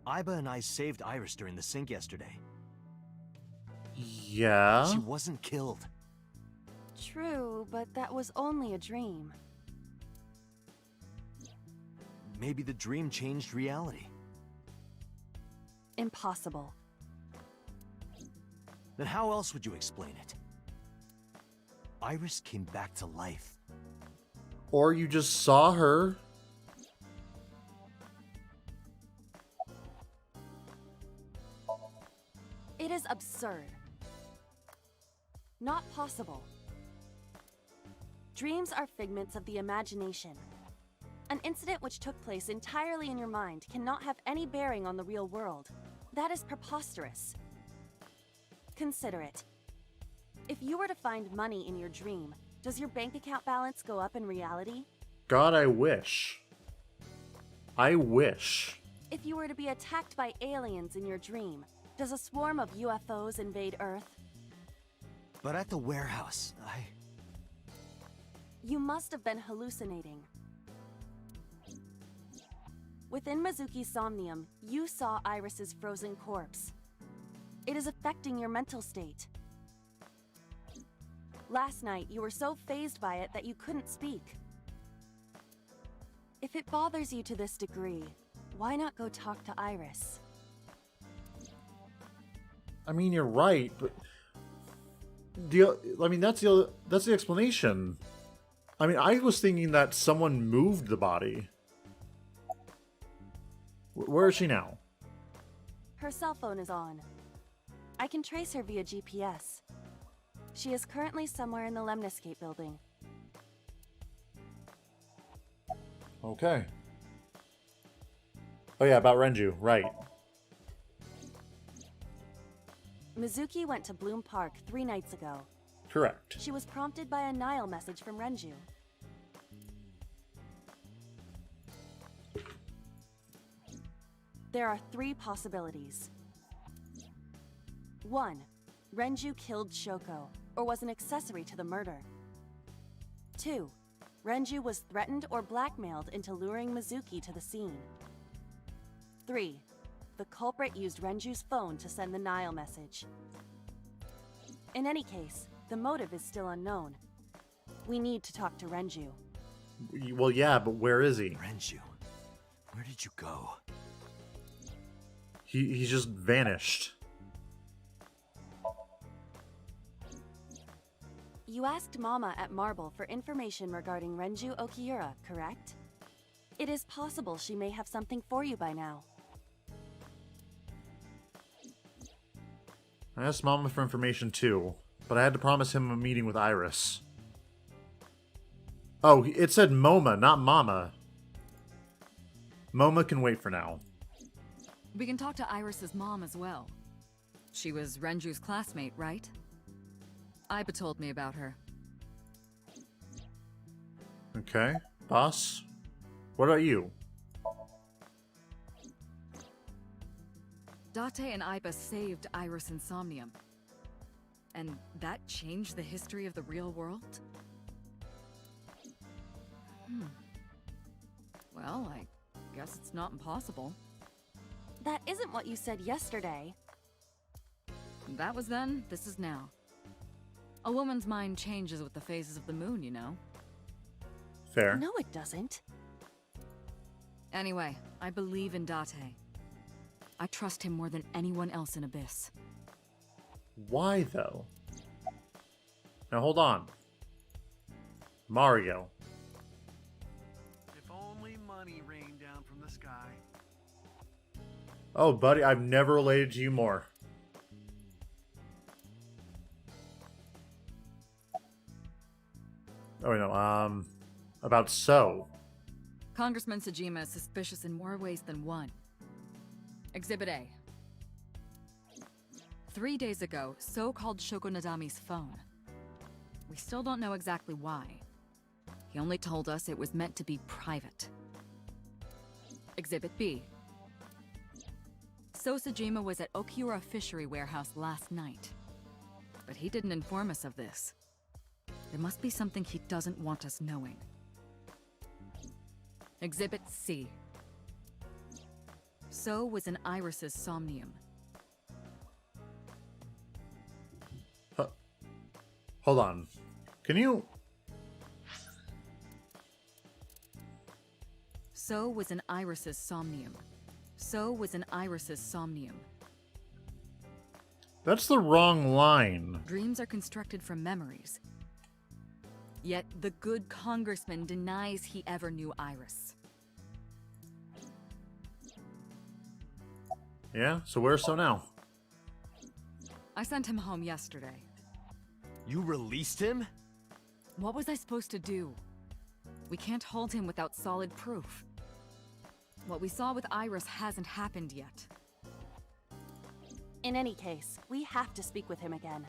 Iba and I saved Iris during the sink yesterday. Yeah? She wasn't killed. True, but that was only a dream. Maybe the dream changed reality. Impossible. Then how else would you explain it? Iris came back to life. Or you just saw her? It is absurd. Not possible. Dreams are figments of the imagination. An incident which took place entirely in your mind cannot have any bearing on the real world. That is preposterous. Consider it. If you were to find money in your dream, does your bank account balance go up in reality? God, I wish. I wish. If you were to be attacked by aliens in your dream, does a swarm of UFOs invade Earth? But at the warehouse, You must have been hallucinating. Within Mizuki's Somnium, you saw Iris's frozen corpse. It is affecting your mental state. Last night, you were so fazed by it that you couldn't speak. If it bothers you to this degree, why not go talk to Iris? I mean, you're right, but that's the explanation. I mean, I was thinking that someone moved the body. Where is she now? Her cell phone is on. I can trace her via GPS. She is currently somewhere in the Lemniscape building. Okay. Oh yeah, about Renju, right. Mizuki went to Bloom Park 3 nights ago. Correct. She was prompted by a Nile message from Renju. There are 3 possibilities. 1. Renju killed Shoko, or was an accessory to the murder. 2. Renju was threatened or blackmailed into luring Mizuki to the scene. 3. The culprit used Renju's phone to send the Nile message. In any case, the motive is still unknown. We need to talk to Renju. Well, yeah, but where is he? Renju, where did you go? He's just vanished. You asked Mama at Marble for information regarding Renju Okiura, correct? It is possible she may have something for you by now. I asked Mama for information too, but I had to promise him a meeting with Iris. Oh, it said Moma, not Mama. Moma can wait for now. We can talk to Iris's mom as well. She was Renju's classmate, right? Iba told me about her. Okay, boss. What about you? Date and Iba saved Iris and Somnium. And that changed the history of the real world? Well, I guess it's not impossible. That isn't what you said yesterday. That was then, this is now. A woman's mind changes with the phases of the moon, you know? Fair. No, it doesn't. Anyway, I believe in Date. I trust him more than anyone else in Abyss. Why, though? Now, hold on. Mario. If only money rained down from the sky. Oh, buddy, I've never related to you more. Oh, wait, no, about So. Congressman Sejima is suspicious in more ways than one. Exhibit A. 3 days ago, So called Shoko Nadami's phone. We still don't know exactly why. He only told us it was meant to be private. Exhibit B. So Sejima was at Okiura Fishery Warehouse last night. But he didn't inform us of this. There must be something he doesn't want us knowing. Exhibit C. So was an Iris's Somnium. Hold on. Can you... So was an Iris's Somnium. So was an Iris's Somnium. That's the wrong line. Dreams are constructed from memories. Yet the good congressman denies he ever knew Iris. Yeah, so where's So now? I sent him home yesterday. You released him? What was I supposed to do? We can't hold him without solid proof. What we saw with Iris hasn't happened yet. In any case, we have to speak with him again.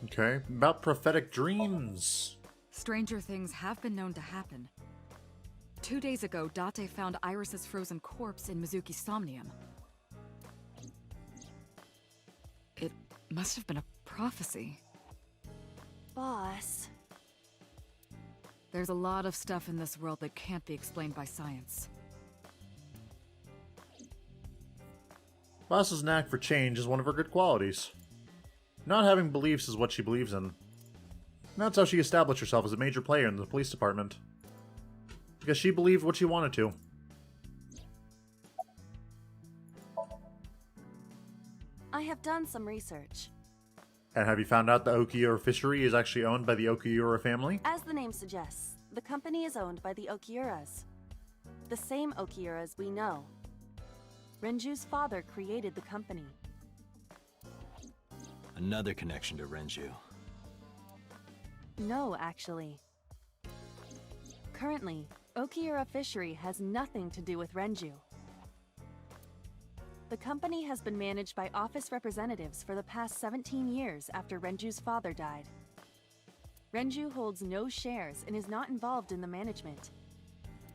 Okay, about prophetic dreams. Stranger things have been known to happen. 2 days ago, Date found Iris's frozen corpse in Mizuki's Somnium. It must have been a prophecy. Boss. There's a lot of stuff in this world that can't be explained by science. Boss's knack for change is one of her good qualities. Not having beliefs is what she believes in. And that's how she established herself as a major player in the police department. Because she believed what she wanted to. I have done some research. And have you found out the Okiura fishery is actually owned by the Okiura family? As the name suggests, the company is owned by the Okiuras. The same Okiuras we know. Renju's father created the company. Another connection to Renju. No, actually. Currently, Okiura Fishery has nothing to do with Renju. The company has been managed by office representatives for the past 17 years after Renju's father died. Renju holds no shares and is not involved in the management.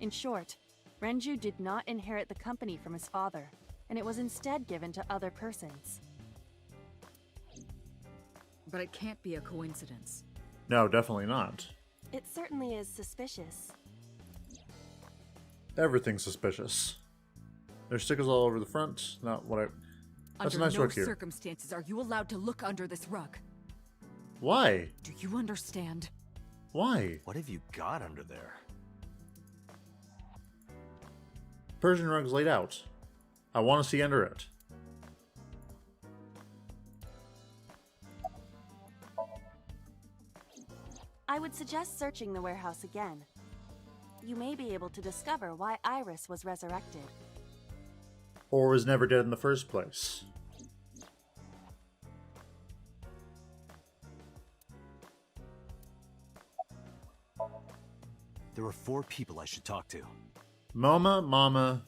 In short, Renju did not inherit the company from his father, and it was instead given to other persons. But it can't be a coincidence. No, definitely not. It certainly is suspicious. Everything's suspicious. There's stickers all over the front. Not what I... That's Under a nice no rug here. circumstances are you allowed to look under this rug. Why? Do you understand? Why? What have you got under there? Persian rug's laid out. I want to see under it. I would suggest searching the warehouse again. You may be able to discover why Iris was resurrected. Or was never dead in the first place. There are 4 people I should talk to. Moma, Mama,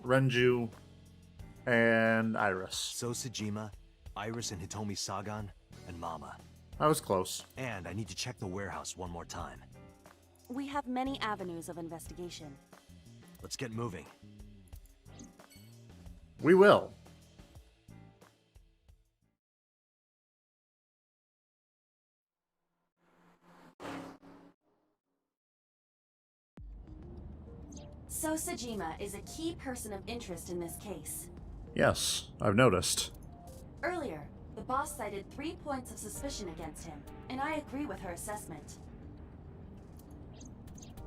Renju, and Iris. So Sejima, Iris and Hitomi Sagan, and Mama. I was close. And I need to check the warehouse one more time. We have many avenues of investigation. Let's get moving. We will. So Sejima is a key person of interest in this case. Yes, I've noticed. Earlier, the boss cited 3 points of suspicion against him, and I agree with her assessment.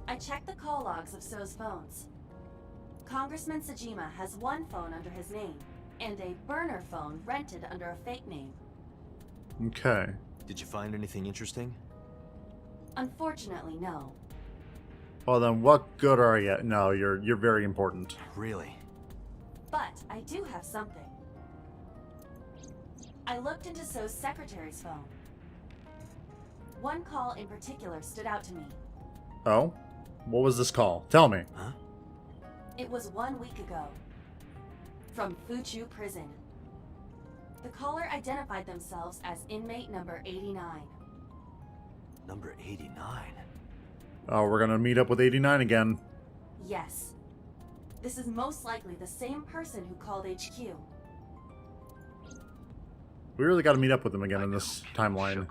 I checked the call logs of So's phones. Congressman Sejima has 1 phone under his name, and a burner phone rented under a fake name. Okay. Did you find anything interesting? Unfortunately, no. Well then, what good are you? No, you're very important. Really? But I do have something. I looked into So's secretary's phone. 1 call in particular stood out to me. Oh? What was this call? Tell me. Huh? It was 1 week ago. From Fuchu Prison. The caller identified themselves as inmate number 89. Number 89? Oh, we're gonna meet up with 89 again. Yes. This is most likely the same person who called HQ. We really gotta meet up with him again in this timeline.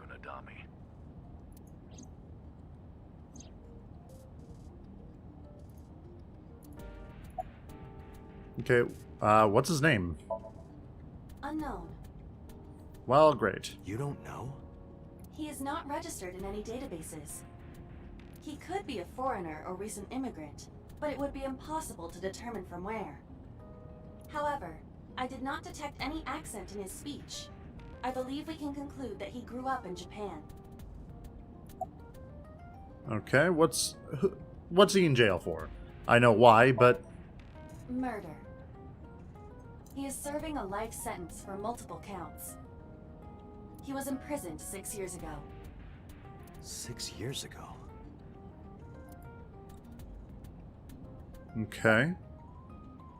Okay, what's his name? Unknown. Well, great. You don't know? He is not registered in any databases. He could be a foreigner or recent immigrant, but it would be impossible to determine from where. However, I did not detect any accent in his speech. I believe we can conclude that he grew up in Japan. Okay, what's he in jail for? I know why, but... Murder. He is serving a life sentence for multiple counts. He was imprisoned 6 years ago. 6 years ago? Okay.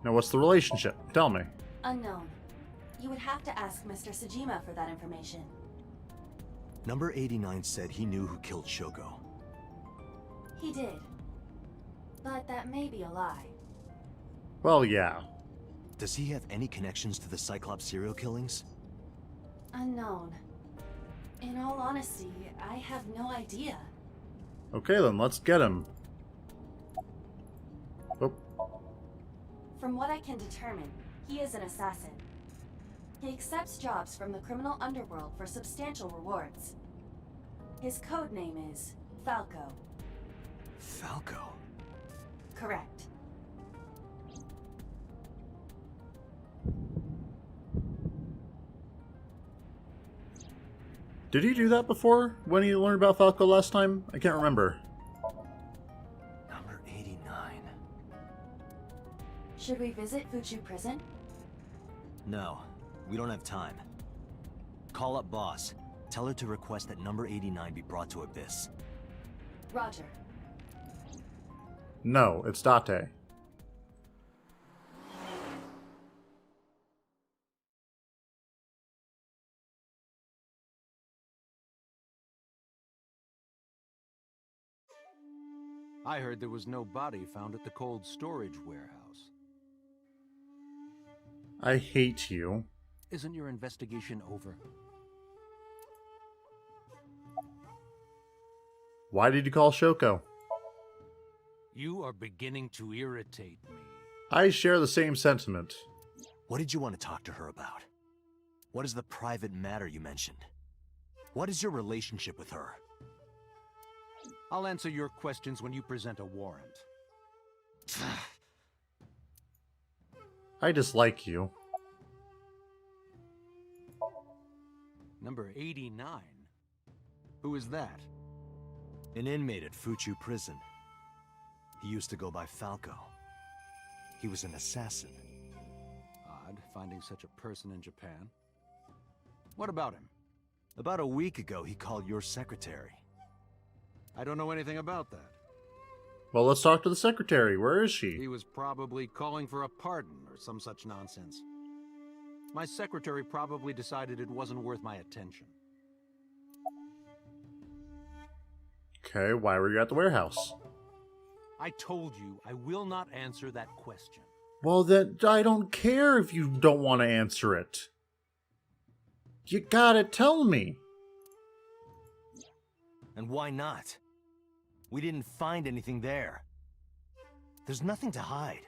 Now what's the relationship? Tell me. Unknown. You would have to ask Mr. Sejima for that information. Number 89 said he knew who killed Shoko. He did. But that may be a lie. Well, yeah. Does he have any connections to the Cyclops serial killings? Unknown. In all honesty, I have no idea. Okay then, let's get him. Oh, From what I can determine, he is an assassin. He accepts jobs from the criminal underworld for substantial rewards. His code name is Falco. Falco? Correct. did he do that before? When he learned about Falco last time? I can't remember. Number 89. Should we visit Fuchu Prison? No, we don't have time. Call up boss. Tell her to request that number 89 be brought to Abyss. Roger. No, it's Date. I heard there was no body found at the cold storage warehouse. I hate you. Isn't your investigation over? Why did you call Shoko? You are beginning to irritate me. I share the same sentiment. What did you want to talk to her about? What is the private matter you mentioned? What is your relationship with her? I'll answer your questions when you present a warrant. I dislike you. Number 89? Who is that? An inmate at Fuchu Prison. He used to go by Falco. He was an assassin. Odd, finding such a person in Japan. What about him? About a week ago, he called your secretary. I don't know anything about that. Well, let's talk to the secretary. Where is He she? was probably calling for a pardon or some such nonsense. My secretary probably decided it wasn't worth my attention. Okay, why were you at the warehouse? I told you I will not answer that question. Well, then, I don't care if you don't want to answer it. You gotta tell me. And why not? We didn't find anything there. There's nothing to hide.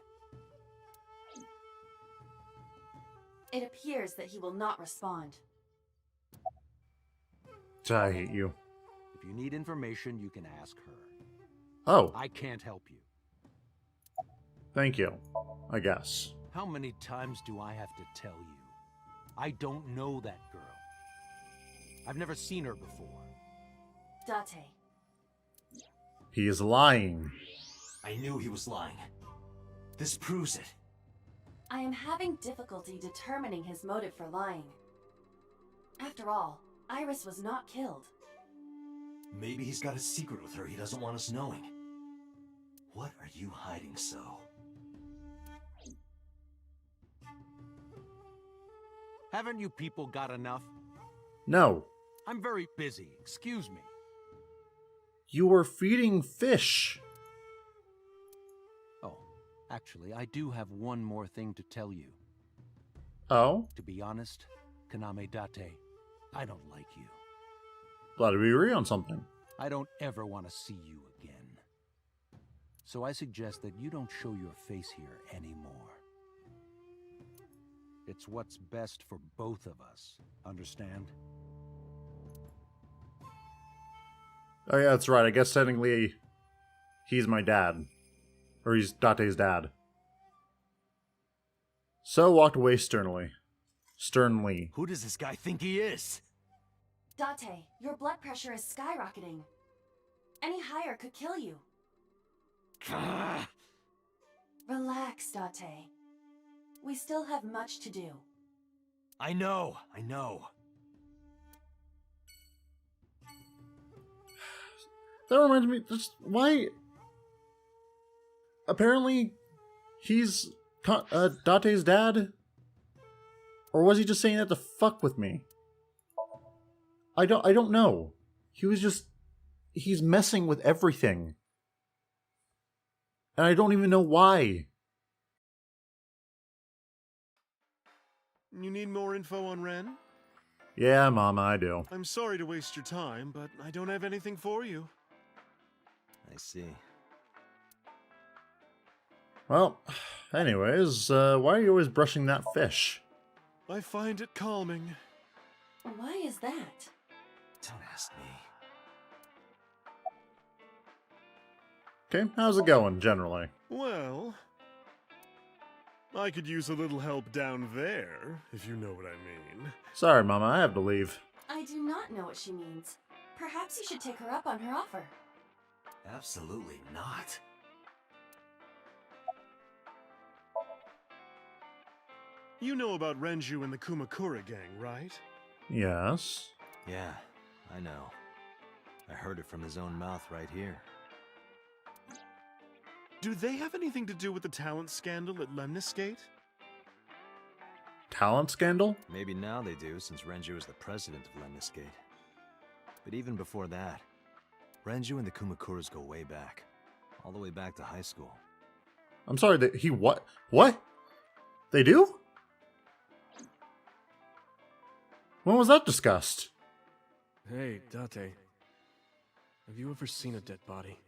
It appears that he will not respond. I hate you. If you need information, you can ask her. Oh, I can't help you. thank you. I guess. How many times do I have to tell you? I don't know that girl. I've never seen her before. Date. He is lying. I knew he was lying. This proves it. I am having difficulty determining his motive for lying. After all, Iris was not killed. Maybe he's got a secret with her he doesn't want us knowing. What are you hiding so? Haven't you people got enough? No, I'm very busy, excuse me. you were feeding fish. Oh, actually, I do have one more thing to tell you. Oh, To be honest, Kaname Date, I don't like you. glad we agree on something. I don't ever want to see you again. So I suggest that you don't show your face here anymore. It's what's best for both of us. Understand? Oh yeah, that's right. I guess technically he's my dad. Or he's Date's dad. So walked away sternly. Sternly. Who does this guy think he is? Date, your blood pressure is skyrocketing. Any higher could kill you. Relax, Date. We still have much to do. I know. That reminds me, just why? Apparently, he's Date's dad? Or was he just saying that to fuck with me? I don't know. He's messing with everything. And I don't even know why. You need more info on Ren? Yeah, Mama, I do. I'm sorry to waste your time, but I don't have anything for you. I see. Well, anyways, why are you always brushing that fish? I find it calming. Why is that? Don't ask me. Okay, how's it going, generally? Well, I could use a little help down there, if you know what I mean. Sorry, Mama, I have to leave. I do not know what she means. Perhaps you should take her up on her offer. Absolutely not. You know about Renju and the Kumakura gang, right? Yes. Yeah, I know. I heard it from his own mouth right here. Do they have anything to do with the talent scandal at Lemniscate? Talent scandal? Maybe now they do, since Renju is the president of Lemniscate. But even before that, Renju and the Kumakuras go way back. All the way back to high school. I'm sorry, he what? What? They do? When was that discussed? Hey, Date. Have you ever seen a dead body?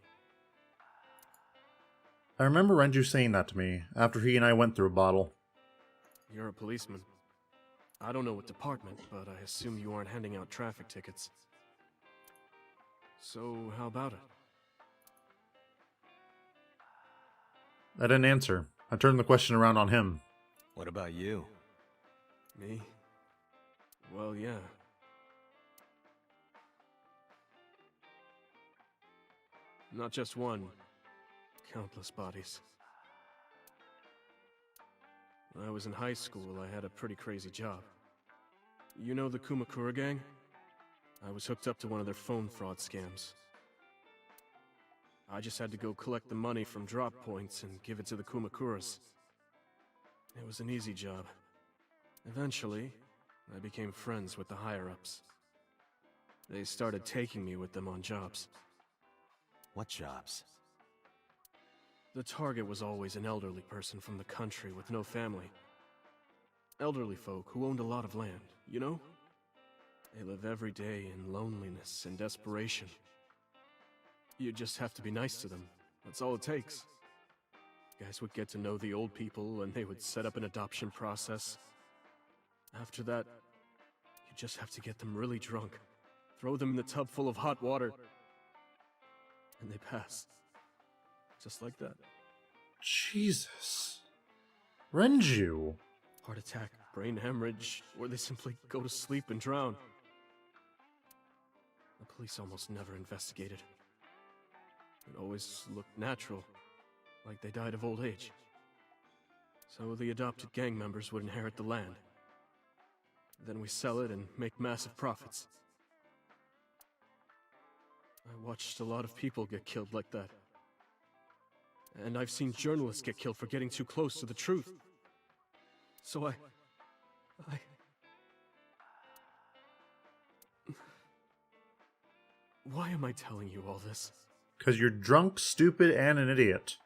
I remember Renju saying that to me after he and I went through a bottle. You're a policeman. I don't know what department, but I assume you aren't handing out traffic tickets. So, how about it? I didn't answer. I turned the question around on him. What about you? Me? Well, yeah. Not just one. Countless bodies. When I was in high school, I had a pretty crazy job. You know the Kumakura gang? I was hooked up to one of their phone fraud scams. I just had to go collect the money from drop points and give it to the Kumakuras. It was an easy job. Eventually, I became friends with the higher-ups. They started taking me with them on jobs. What jobs? The target was always an elderly person from the country with no family. Elderly folk who owned a lot of land, you know? They live every day in loneliness and desperation. You just have to be nice to them. That's all it takes. Guys would get to know the old people and they would set up an adoption process. After that, you just have to get them really drunk, throw them in a tub full of hot water, and they pass. Just like that. Jesus. Renju. Heart attack, brain hemorrhage, or they simply go to sleep and drown. The police almost never investigated. It always looked natural, like they died of old age. So the adopted gang members would inherit the land. Then we sell it and make massive profits. I watched a lot of people get killed like that. And I've seen journalists get killed for getting too close to the truth. So Why am I telling you all this? Because you're drunk, stupid, and an idiot.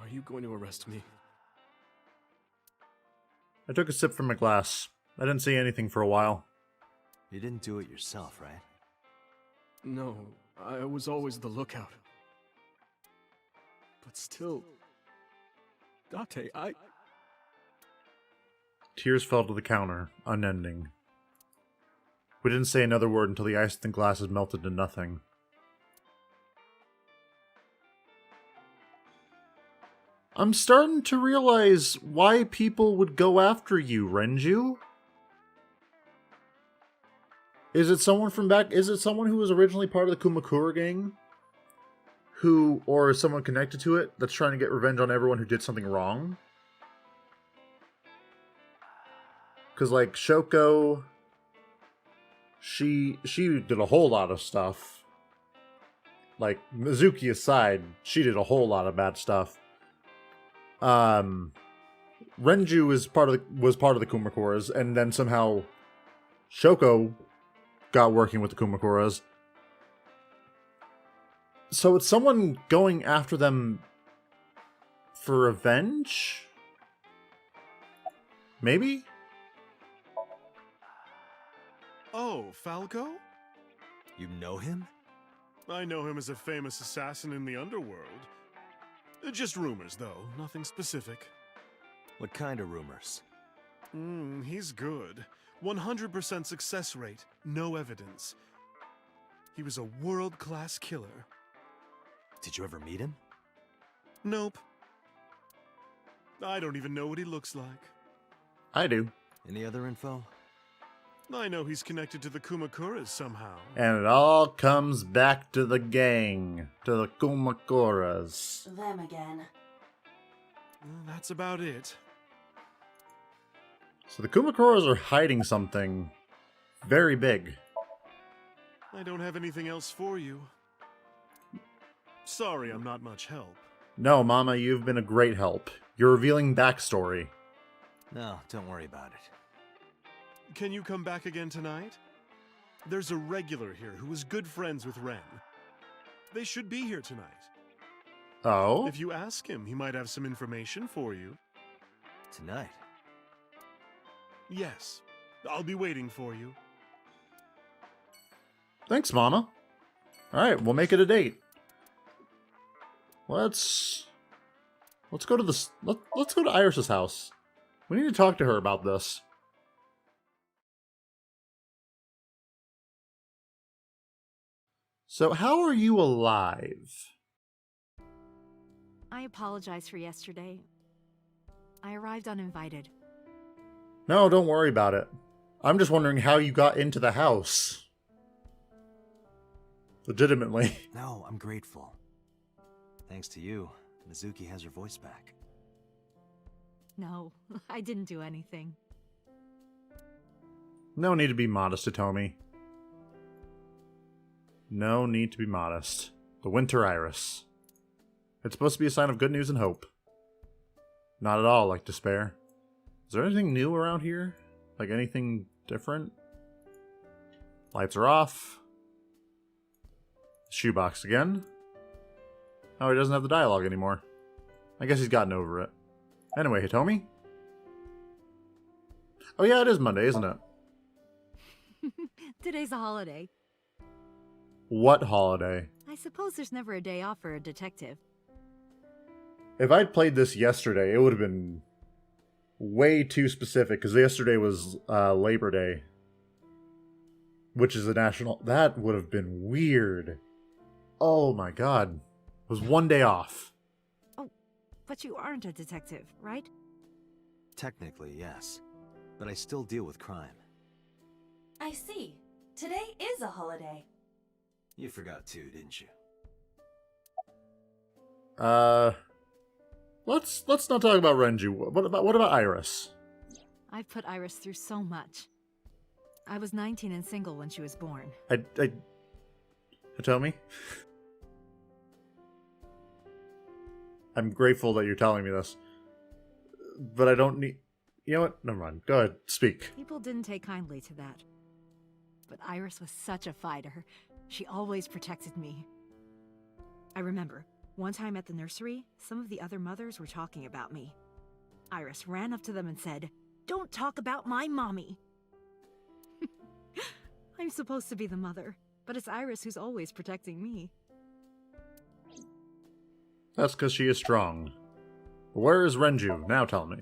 Are you going to arrest me? I took a sip from my glass. I didn't see anything for a while. You didn't do it yourself, right? No, I was always the lookout. But still... Date, Tears fell to the counter, unending. We didn't say another word until the ice in the glasses melted to nothing. I'm starting to realize why people would go after you, Renju. Is it someone who was originally part of the Kumakura gang? Or is someone connected to it that's trying to get revenge on everyone who did something wrong? Because, like, Shoko... She did a whole lot of stuff. Like, Mizuki aside, she did a whole lot of bad stuff. Renju was part of the Kumakuras, and then somehow Shoko got working with the Kumakuras. So it's someone going after them for revenge? Maybe? Oh, Falco? You know him? I know him as a famous assassin in the underworld. Just rumors, though. Nothing specific. What kind of rumors? He's good. 100% success rate. No evidence. He was a world-class killer. Did you ever meet him? Nope. I don't even know what he looks like. I do. Any other info? I know he's connected to the Kumakuras somehow. And it all comes back to the gang. To the Kumakuras. Them again. That's about it. So the Kumakuras are hiding something very big. I don't have anything else for you. Sorry I'm not much help. No, Mama, you've been a great help. You're revealing backstory. No, don't worry about it. Can you come back again tonight? There's a regular here who was good friends with Ren. They should be here tonight. Oh? If you ask him, he might have some information for you. Tonight? Yes. I'll be waiting for you. Thanks, Mama. Alright, we'll make it a date. Let's go to let's go to Iris's house. We need to talk to her about this. So, how are you alive? I apologize for yesterday. I arrived uninvited. No, don't worry about it. I'm just wondering how you got into the house. Legitimately. No, I'm grateful. Thanks to you, Mizuki has her voice back. No, I didn't do anything. No need to be modest, Hitomi. No need to be modest. The Winter Iris. It's supposed to be a sign of good news and hope. Not at all like despair. Is there anything new around here? Like anything different? Lights are off. Shoebox again. Oh, he doesn't have the dialogue anymore. I guess he's gotten over it. Anyway, Hitomi? Oh yeah, it is Monday, isn't it? Today's a holiday. What holiday? I suppose there's never a day off for a detective. If I'd played this yesterday, it would have been way too specific, because yesterday was Labor Day. Which is a national... That would have been weird. Oh my god. It was one day off. Oh, but you aren't a detective, right? Technically, yes. But I still deal with crime. I see. Today is a holiday. You forgot too, didn't you? Let's not talk about Renju. What about Iris? I've put Iris through so much. I was 19 and single when she was born. Hitomi? I'm grateful that you're telling me this. But I don't need... You know what? Never mind. Go ahead. Speak. People didn't take kindly to that. But Iris was such a fighter. She always protected me. I remember, one time at the nursery, some of the other mothers were talking about me. Iris ran up to them and said, "Don't talk about my mommy." I'm supposed to be the mother, but it's Iris who's always protecting me. That's because she is strong. Where is Renju? Now tell me.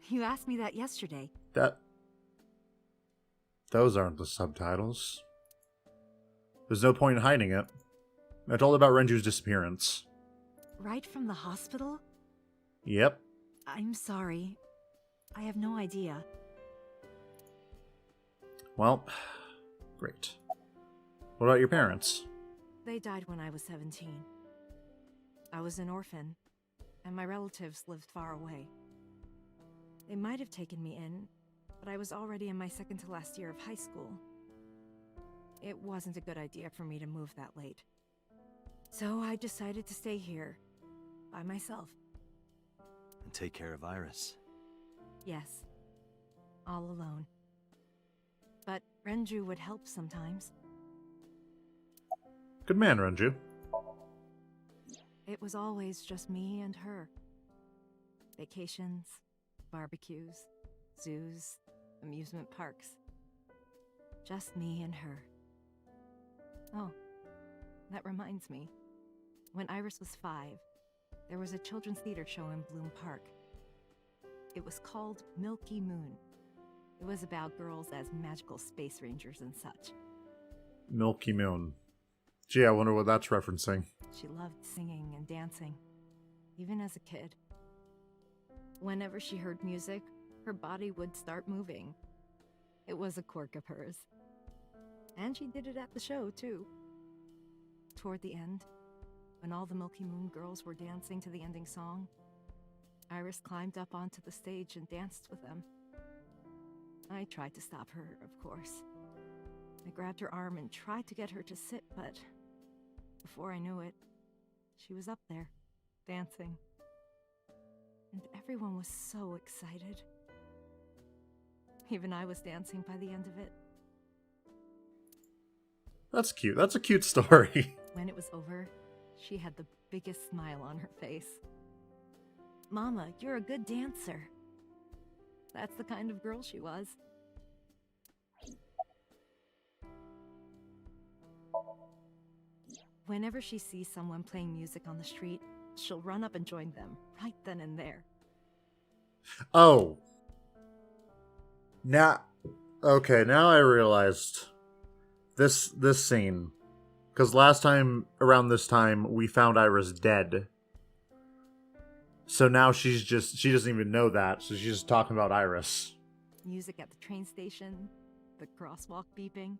You asked me that yesterday. Those aren't the subtitles. There's no point in hiding it. I told about Renju's disappearance. Right from the hospital? Yep. I'm sorry. I have no idea. Well, great. What about your parents? They died when I was 17. I was an orphan, and my relatives lived far away. They might have taken me in, but I was already in my second to last year of high school. It wasn't a good idea for me to move that late. So I decided to stay here, by myself. And take care of Iris. Yes, all alone. But Renju would help sometimes. Good man, Renju. It was always just me and her. Vacations, barbecues, zoos, amusement parks. Just me and her. Oh, that reminds me. When Iris was 5, there was a children's theater show in Bloom Park. It was called Milky Moon. It was about girls as magical space rangers and such. Milky Moon. Gee, I wonder what that's referencing. She loved singing and dancing, even as a kid. Whenever she heard music, her body would start moving. It was a quirk of hers. And she did it at the show, too. Toward the end, when all the Milky Moon girls were dancing to the ending song, Iris climbed up onto the stage and danced with them. I tried to stop her, of course. I grabbed her arm and tried to get her to sit, but before I knew it, she was up there, dancing. And everyone was so excited. Even I was dancing by the end of it. That's cute. That's a cute story. When it was over, she had the biggest smile on her face. Mama, you're a good dancer. That's the kind of girl she was. Whenever she sees someone playing music on the street, she'll run up and join them, right then and there. Oh. Okay, now I realized this scene. Because last time, around this time, we found Iris dead. So now she doesn't even know that, so she's just talking about Iris. Music at the train station, the crosswalk beeping.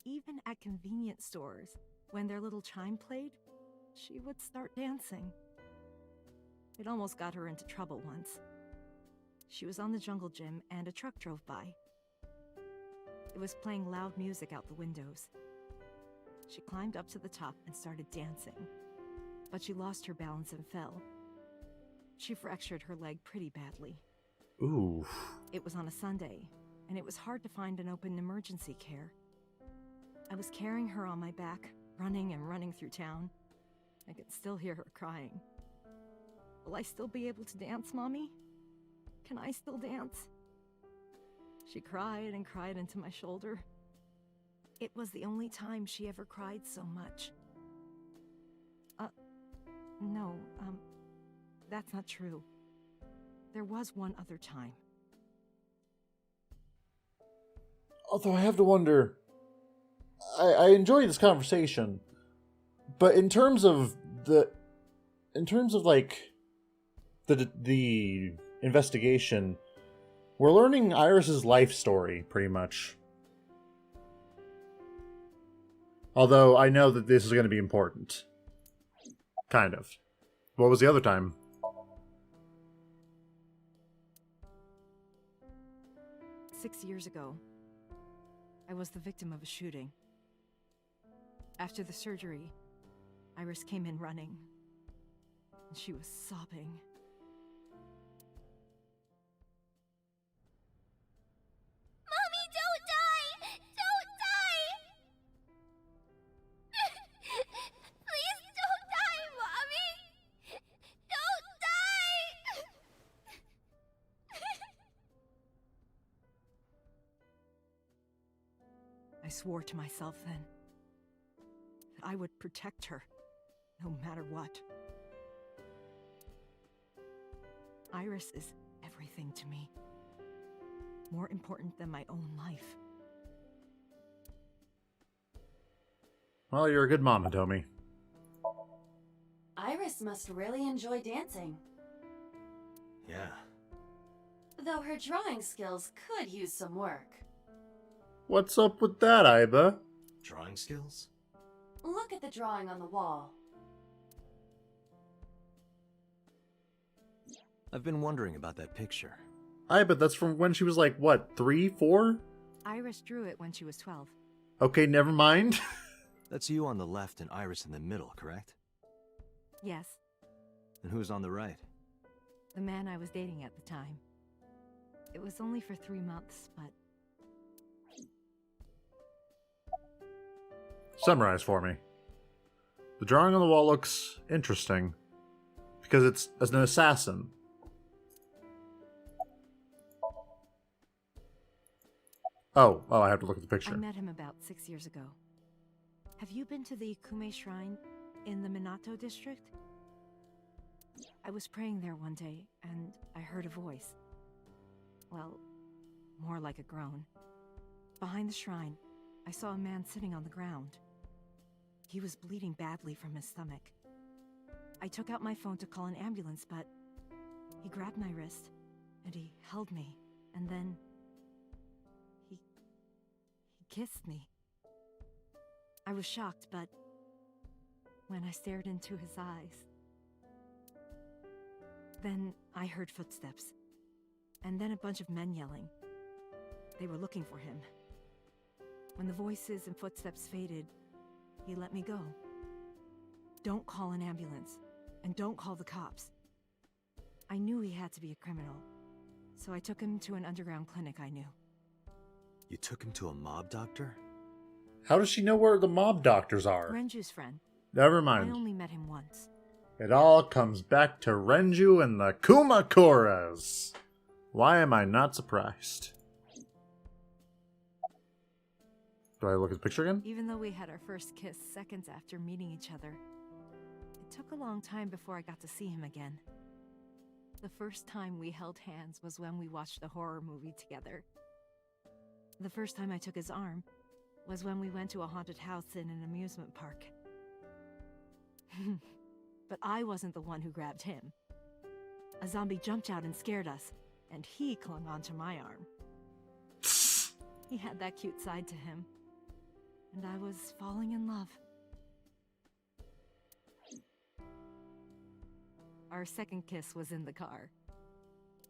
Even at convenience stores, when their little chime played, she would start dancing. It almost got her into trouble once. She was on the jungle gym and a truck drove by. It was playing loud music out the windows. She climbed up to the top and started dancing, but she lost her balance and fell. She fractured her leg pretty badly. Ooh. It was on a Sunday, and it was hard to find an open emergency care. I was carrying her on my back, running and running through town. I could still hear her crying. Will I still be able to dance, Mommy? Can I still dance? She cried and cried into my shoulder. It was the only time she ever cried so much. No, that's not true. There was one other time. Although I have to wonder, I enjoy this conversation, but in terms of like the investigation, we're learning Iris's life story pretty much. Although I know that this is going to be important. Kind of. What was the other time? "6 years ago, I was the victim of a shooting. After the surgery, Iris came in running, and she was sobbing. Mommy, don't die! Don't die! Please don't die, Mommy! Don't die! I swore to myself then that I would protect her, no matter what. Iris is everything to me. More important than my own life. Well, you're a good mom, Hitomi. Iris must really enjoy dancing. Yeah. Though her drawing skills could use some work. What's up with that, Aiba? Drawing skills? Look at the drawing on the wall. I've been wondering about that picture. Aiba, that's from when she was like, what, 3, 4? Iris drew it when she was 12. Okay, never mind. That's you on the left and Iris in the middle, correct? Yes, And who's on the right? the man I was dating at the time. It was only for 3 months, but Summarize for me. The drawing on the wall looks interesting because it's as an assassin. Oh, I have to look at the I picture. met him about 6 years ago. Have you been to the Ikume Shrine in the Minato district? I was praying there one day, and I heard a voice. Well, more like a groan. Behind the shrine, I saw a man sitting on the ground. He was bleeding badly from his stomach. I took out my phone to call an ambulance, but he grabbed my wrist, and he held me, and then he kissed me. I was shocked, but when I stared into his eyes, then I heard footsteps, and then a bunch of men yelling. They were looking for him. When the voices and footsteps faded, he let me go. Don't call an ambulance, and don't call the cops. I knew he had to be a criminal, so I took him to an underground clinic I knew. You took him to a mob doctor? How does she know where the mob doctors are? Renju's friend. Never I mind. only met him once. It all comes back to Renju and the Kumakuras. Why am I not surprised? Do I look at the picture again? Even though we had our first kiss seconds after meeting each other, it took a long time before I got to see him again. The first time we held hands was when we watched a horror movie together. The first time I took his arm was when we went to a haunted house in an amusement park. But I wasn't the one who grabbed him. A zombie jumped out and scared us, and he clung onto my arm. He had that cute side to him, and I was falling in love. Our second kiss was in the car.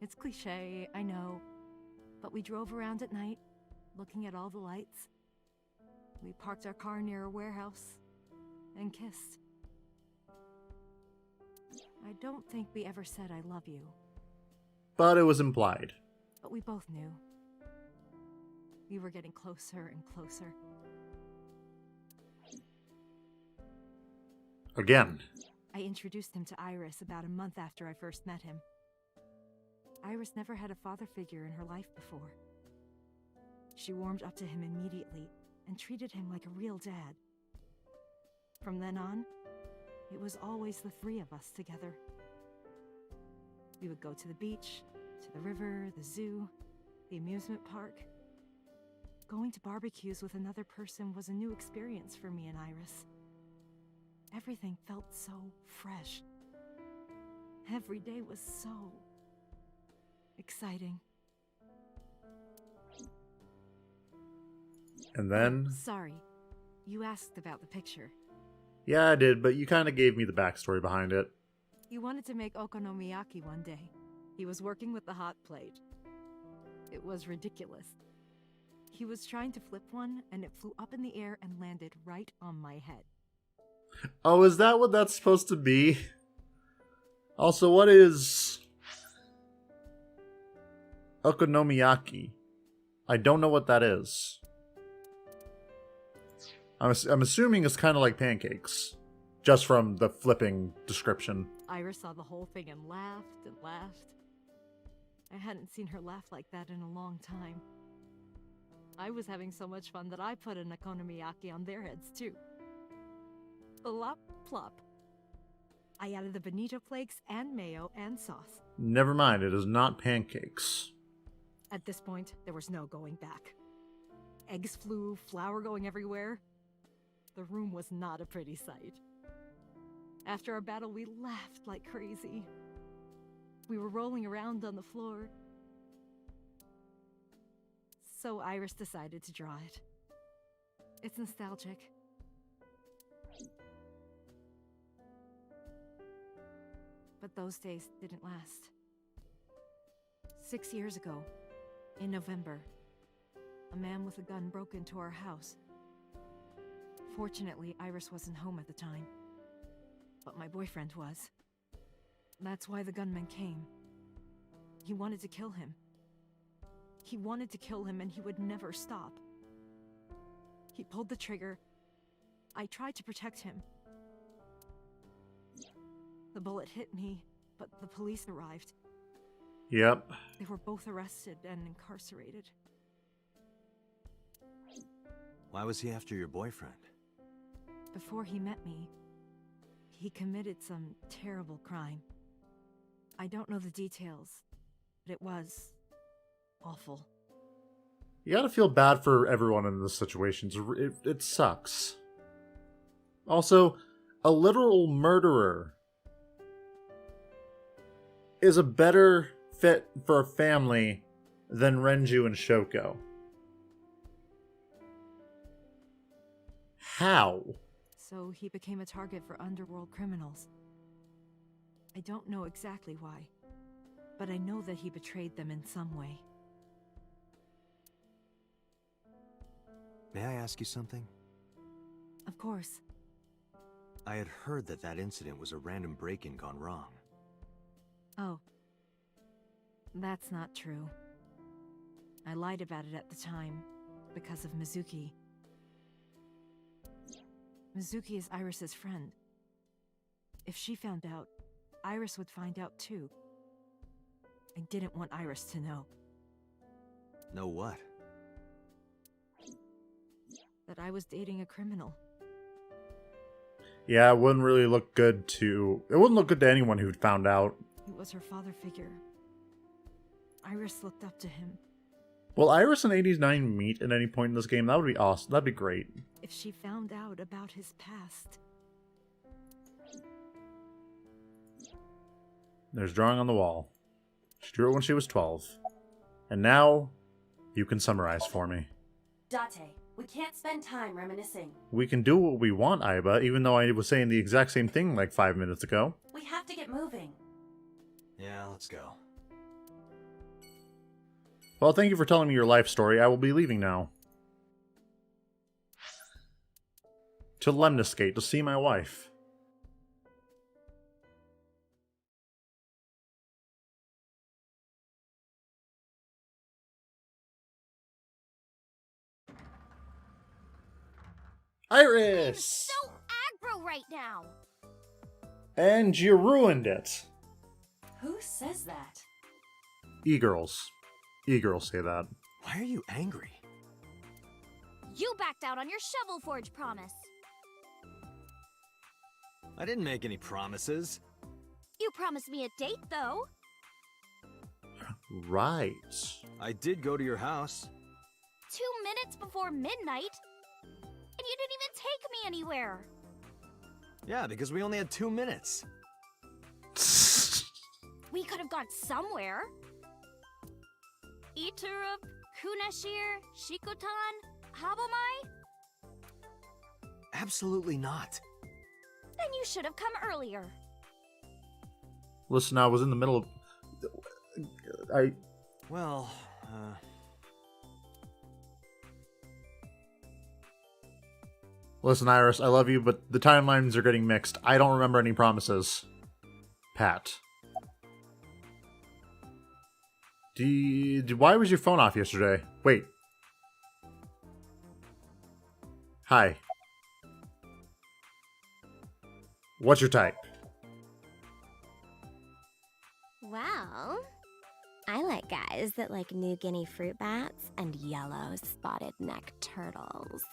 It's cliché, I know, but we drove around at night, looking at all the lights. We parked our car near a warehouse and kissed. I don't think we ever said I love you, But it was implied. but we both knew. We were getting closer and closer. Again. I introduced him to Iris about a month after I first met him. Iris never had a father figure in her life before. She warmed up to him immediately and treated him like a real dad. From then on, it was always the three of us together. We would go to the beach, to the river, the zoo, the amusement park. Going to barbecues with another person was a new experience for me and Iris. Everything felt so fresh. Every day was so exciting. And then... Sorry, you asked about the picture. Yeah, I did, but you kind of gave me the backstory behind it. He wanted to make okonomiyaki one day. He was working with the hot plate. It was ridiculous. He was trying to flip one, and it flew up in the air and landed right on my head. Oh, is that what that's supposed to be? Also, what is... okonomiyaki? I don't know what that is. I'm assuming it's kind of like pancakes. Just from the flipping description. Iris saw the whole thing and laughed and laughed. I hadn't seen her laugh like that in a long time. I was having so much fun that I put an okonomiyaki on their heads too. Plop, plop. I added the bonito flakes and mayo and sauce. Never mind, it is not pancakes. At this point, there was no going back. Eggs flew, flour going everywhere. The room was not a pretty sight. After our battle, we laughed like crazy. We were rolling around on the floor. So Iris decided to draw it. It's nostalgic. But those days didn't last. 6 years ago, in November, a man with a gun broke into our house. Fortunately, Iris wasn't home at the time, but my boyfriend was. That's why the gunman came. He wanted to kill him. He wanted to kill him, and he would never stop. He pulled the trigger. I tried to protect him. The bullet hit me, but the police arrived. Yep. They were both arrested and incarcerated. Why was he after your boyfriend? Before he met me, he committed some terrible crime. I don't know the details, but it was awful. You gotta feel bad for everyone in this situation. It sucks. Also, a literal murderer is a better fit for a family than Renju and Shoko. How? So he became a target for underworld criminals. I don't know exactly why, but I know that he betrayed them in some way. May I ask you something? Of course. I had heard that that incident was a random break-in gone wrong. Oh. That's not true. I lied about it at the time, because of Mizuki. Mizuki is Iris's friend. If she found out, Iris would find out too. I didn't want Iris to know. Know what? That I was dating a criminal. Yeah, it wouldn't really look good to... It wouldn't look good to anyone who'd found out. It was her father figure. Iris looked up to him. Will Iris and 89 meet at any point in this game? That would be awesome. That'd be great. If she found out about his past. There's drawing on the wall. She drew it when she was 12. And now, you can summarize for me. Date, we can't spend time reminiscing. We can do what we want, Aiba, even though I was saying the exact same thing like 5 minutes ago. We have to get moving. Yeah, let's go. Well, thank you for telling me your life story. I will be leaving now. To Lemniscate to see my wife. Iris! So aggro right now. And you ruined it. Who says that? E-girls. E-girls say that. Why are you angry? You backed out on your Shovel Forge promise. I didn't make any promises. You promised me a date, though. Right. I did go to your house. 2 minutes before midnight. And you didn't even take me anywhere. Yeah, because we only had 2 minutes. We could have gone somewhere. Iturup, Kunashir, Shikotan, Habomai? Absolutely not. Then you should have come earlier. Listen, I was in the middle of... Well, Listen, Iris, I love you, but the timelines are getting mixed. I don't remember any promises. Pat. Why was your phone off yesterday? Wait. Hi. What's your type? Well, I like guys that like New Guinea fruit bats and yellow spotted neck turtles.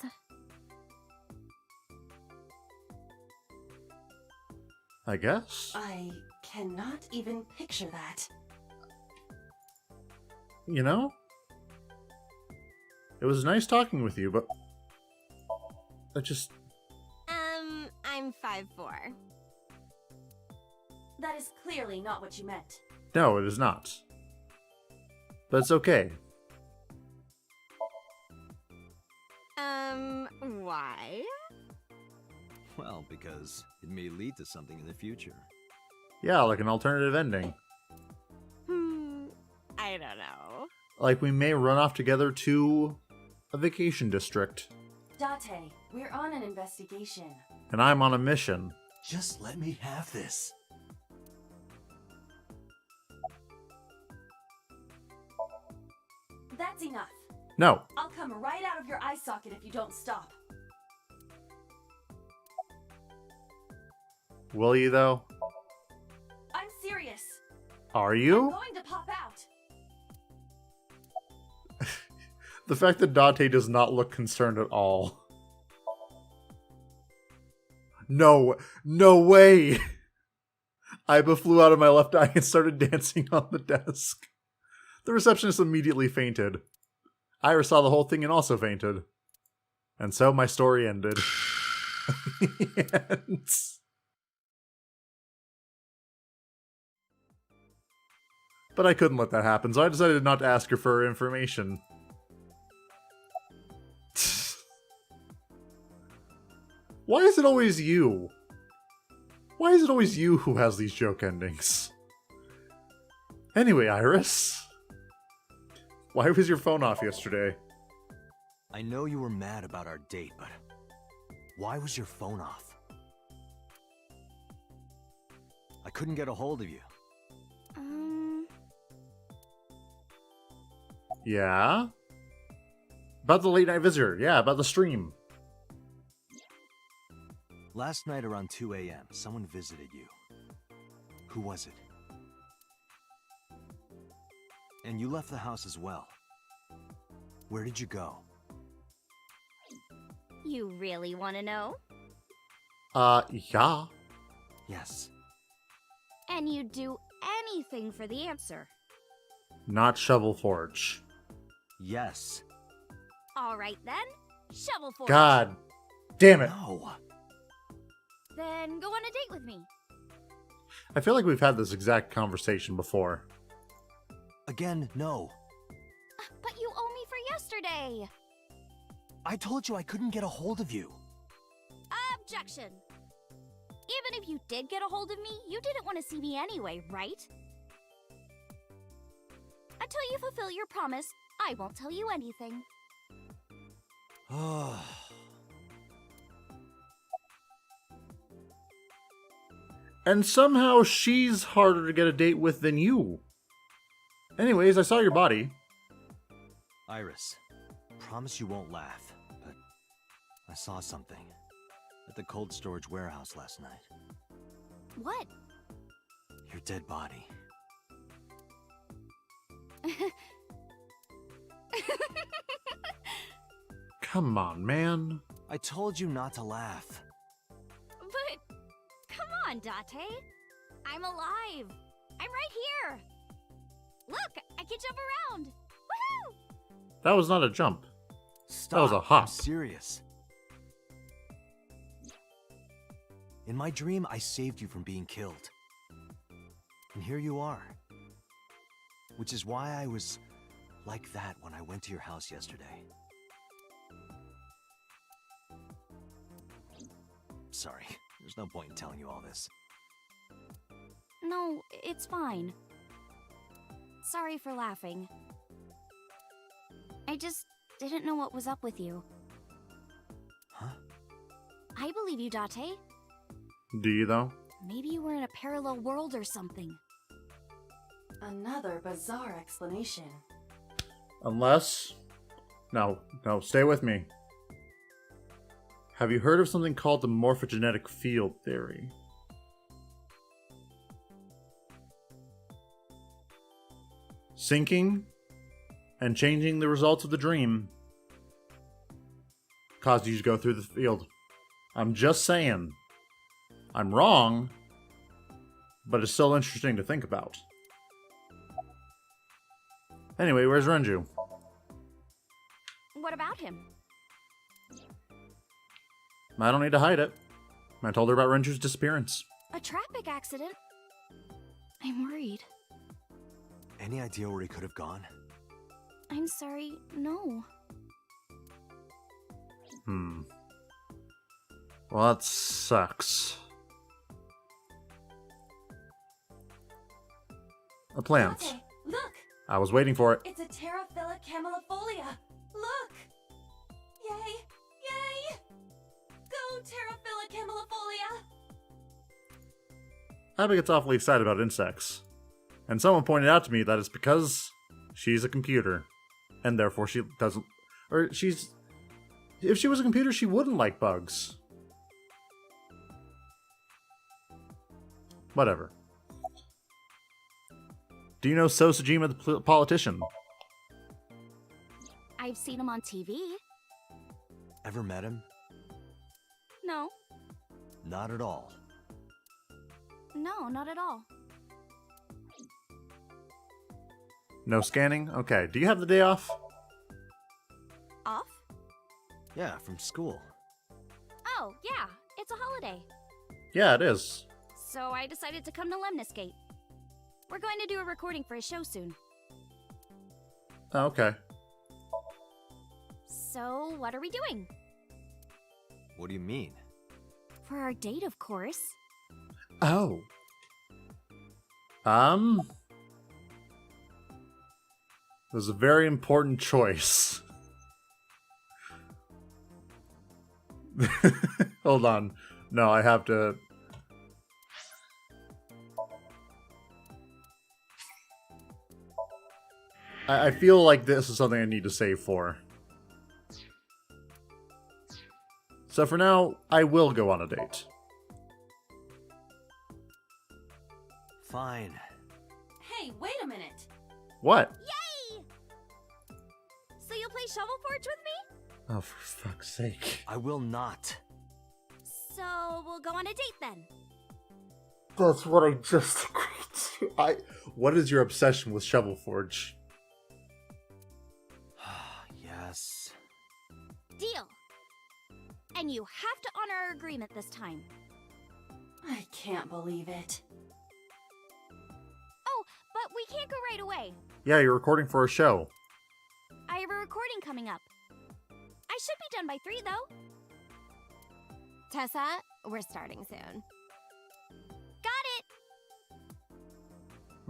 I guess. I cannot even picture that. You know? It was nice talking with you, but... I just... I'm 5'4". That is clearly not what you meant. No, it is not. But it's okay. Why? Well, because it may lead to something in the future. Yeah, like an alternative ending. I don't know. Like we may run off together to a vacation district. Date, we're on an investigation. And I'm on a mission. Just let me have this. That's enough. No. I'll come right out of your eye socket if you don't stop. Will you, though? I'm serious. Are I'm you? going to pop out. The fact that Date does not look concerned at all. No. No way! Aiba flew out of my left eye and started dancing on the desk. The receptionist immediately fainted. Iris saw the whole thing and also fainted. And so my story ended. And... But I couldn't let that happen, so I decided not to ask her for her information. Why is it always you? Why is it always you who has these joke endings? Anyway, Iris. Why was your phone off yesterday? I know you were mad about our date, but why was your phone off? I couldn't get a hold of you. Yeah? About the late night visitor. Yeah, about the stream. Last night around 2 a.m., someone visited you. Who was it? And you left the house as well. Where did you go? You really want to know? Yeah. Yes. And you'd do anything for the answer. Not Shovel Forge. Yes. All right then, Shovel Forge. God damn it. No. Then go on a date with me. I feel like we've had this exact conversation before. Again, no. But you owe me for yesterday. I told you I couldn't get a hold of you. Objection. Even if you did get a hold of me, you didn't want to see me anyway, right? Until you fulfill your promise, I won't tell you anything. And somehow she's harder to get a date with than you. Anyways, I saw your body. Iris, promise you won't laugh, but I saw something at the cold storage warehouse last night. What? Your dead body. Come on, man. I told you not to laugh. But, come on, Date. I'm alive. I'm right here. Look, I can jump around. Woohoo! That was not a jump. Stop. That was a hop. I'm serious. In my dream, I saved you from being killed. And here you are. Which is why I was like that when I went to your house yesterday. Sorry, there's no point in telling you all this. No, it's fine. Sorry for laughing. I just didn't know what was up with you. Huh? I believe you, Date. Do you, though? Maybe you were in a parallel world or something. Another bizarre explanation. Unless... No, stay with me. Have you heard of something called the morphogenetic field theory? Syncing and changing the results of the dream caused you to go through the field. I'm just saying. I'm wrong, but it's still interesting to think about. Anyway, where's Renju? What about him? I don't need to hide it. I told her about Renju's disappearance. A traffic accident? I'm worried. Any idea where he could have gone? I'm sorry, no. Well, that sucks. A plant. Dante, look! I was waiting for it. It's a Terraphila camellifolia. Look! Yay! Yay! Go Terraphila camellifolia! Abby gets awfully excited about insects. And someone pointed out to me that it's because she's a computer. And therefore she doesn't... Or she's... If she was a computer, she wouldn't like bugs. Whatever. Do you know Sosajima the politician? I've seen him on TV. Ever met him? No. Not at all. No, not at all. No scanning? Okay. Do you have the day off? Off? Yeah, from school. Oh, yeah. It's a holiday. Yeah, it is. So I decided to come to Lemniscate. We're going to do a recording for a show soon. Oh, okay. So, what are we doing? What do you mean? For our date, of course. Oh. It was a very important choice. Hold on. No, I have to... I feel like this is something I need to save for. So for now, I will go on a date. Fine. Hey, wait a minute! What? Yay! So you'll play Shovel Forge with me? Oh, for fuck's sake. I will not. So we'll go on a date then. That's what I just agreed to. What is your obsession with Shovel Forge? Yes. Deal. And you have to honor our agreement this time. I can't believe it. Oh, but we can't go right away. Yeah, you're recording for a show. I have a recording coming up. I should be done by 3, though. Tessa, we're starting soon. Got it!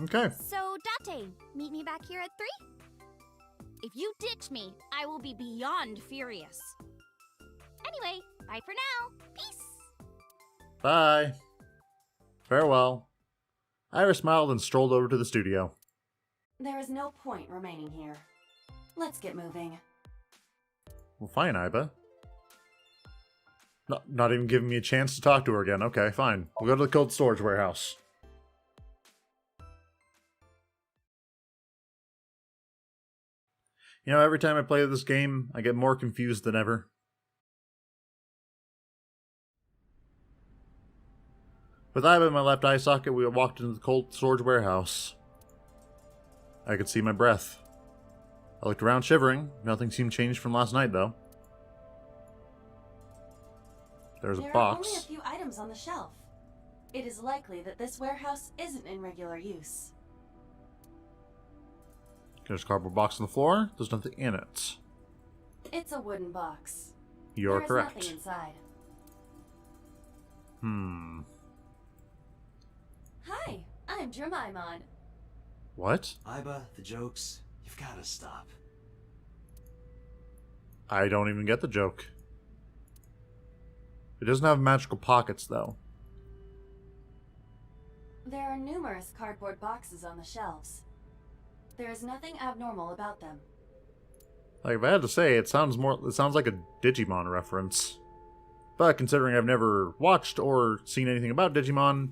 Okay. So, Date, meet me back here at 3? If you ditch me, I will be beyond furious. Anyway, bye for now. Peace! Bye. Farewell. Iris smiled and strolled over to the studio. There is no point remaining here. Let's get moving. Well, fine, Iba. Not even giving me a chance to talk to her again. Okay, fine. We'll go to the cold storage warehouse. You know, every time I play this game, I get more confused than ever. With Iba in my left eye socket, we walked into the cold storage warehouse. I could see my breath. I looked around shivering. Nothing seemed changed from last night, though. There's a There are box. only a few items on the shelf. It is likely that this warehouse isn't in regular use. There's a cardboard box on the floor. There's nothing in it. It's a wooden box. You're There is correct. nothing inside. Hi, I'm Jemimon. What? Iba, the jokes, you've got to stop. I don't even get the joke. It doesn't have magical pockets, though. There are numerous cardboard boxes on the shelves. There is nothing abnormal about them. Like, if I had to say, it sounds like a Digimon reference. But considering I've never watched or seen anything about Digimon,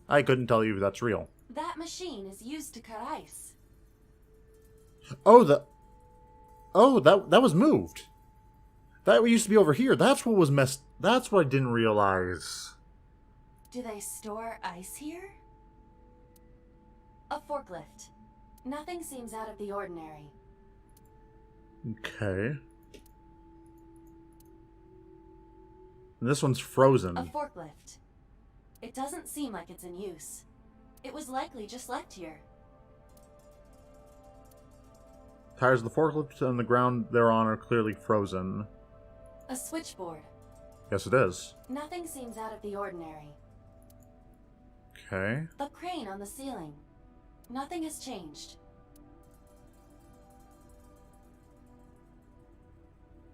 I couldn't tell you if that's real. That machine is used to cut ice. Oh, that was moved. That used to be over here. That's what was That's what I didn't realize. Do they store ice here? A forklift. Nothing seems out of the ordinary. Okay. And this one's frozen. A forklift. It doesn't seem like it's in use. It was likely just left here. Tires of the forklift and the ground they're on are clearly frozen. A switchboard. Yes, it is. Nothing seems out of the ordinary. Okay. The crane on the ceiling. Nothing has changed.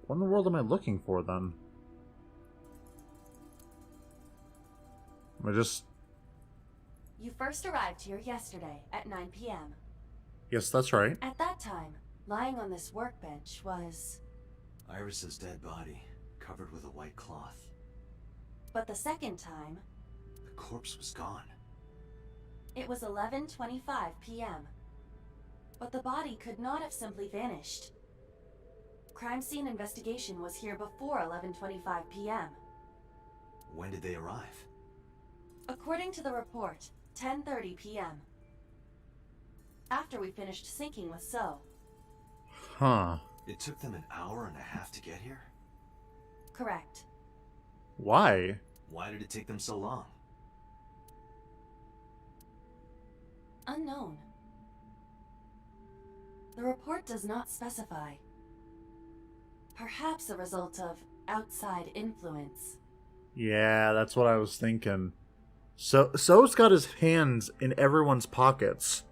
What in the world am I looking for, then? Am I just... You first arrived here yesterday at 9 p.m. Yes, that's right. At that time, lying on this workbench was... Iris's dead body, covered with a white cloth. But the second time, The corpse was gone. it was 11:25 p.m. But the body could not have simply vanished. Crime scene investigation was here before 11:25 p.m. When did they arrive? According to the report, 10:30 p.m. After we finished sinking with So. Huh. It took them an hour and a half to get here? Correct. Why? Why did it take them so long? Unknown. The report does not specify. Perhaps a result of outside influence. Yeah, that's what I was thinking. So's got his hands in everyone's pockets.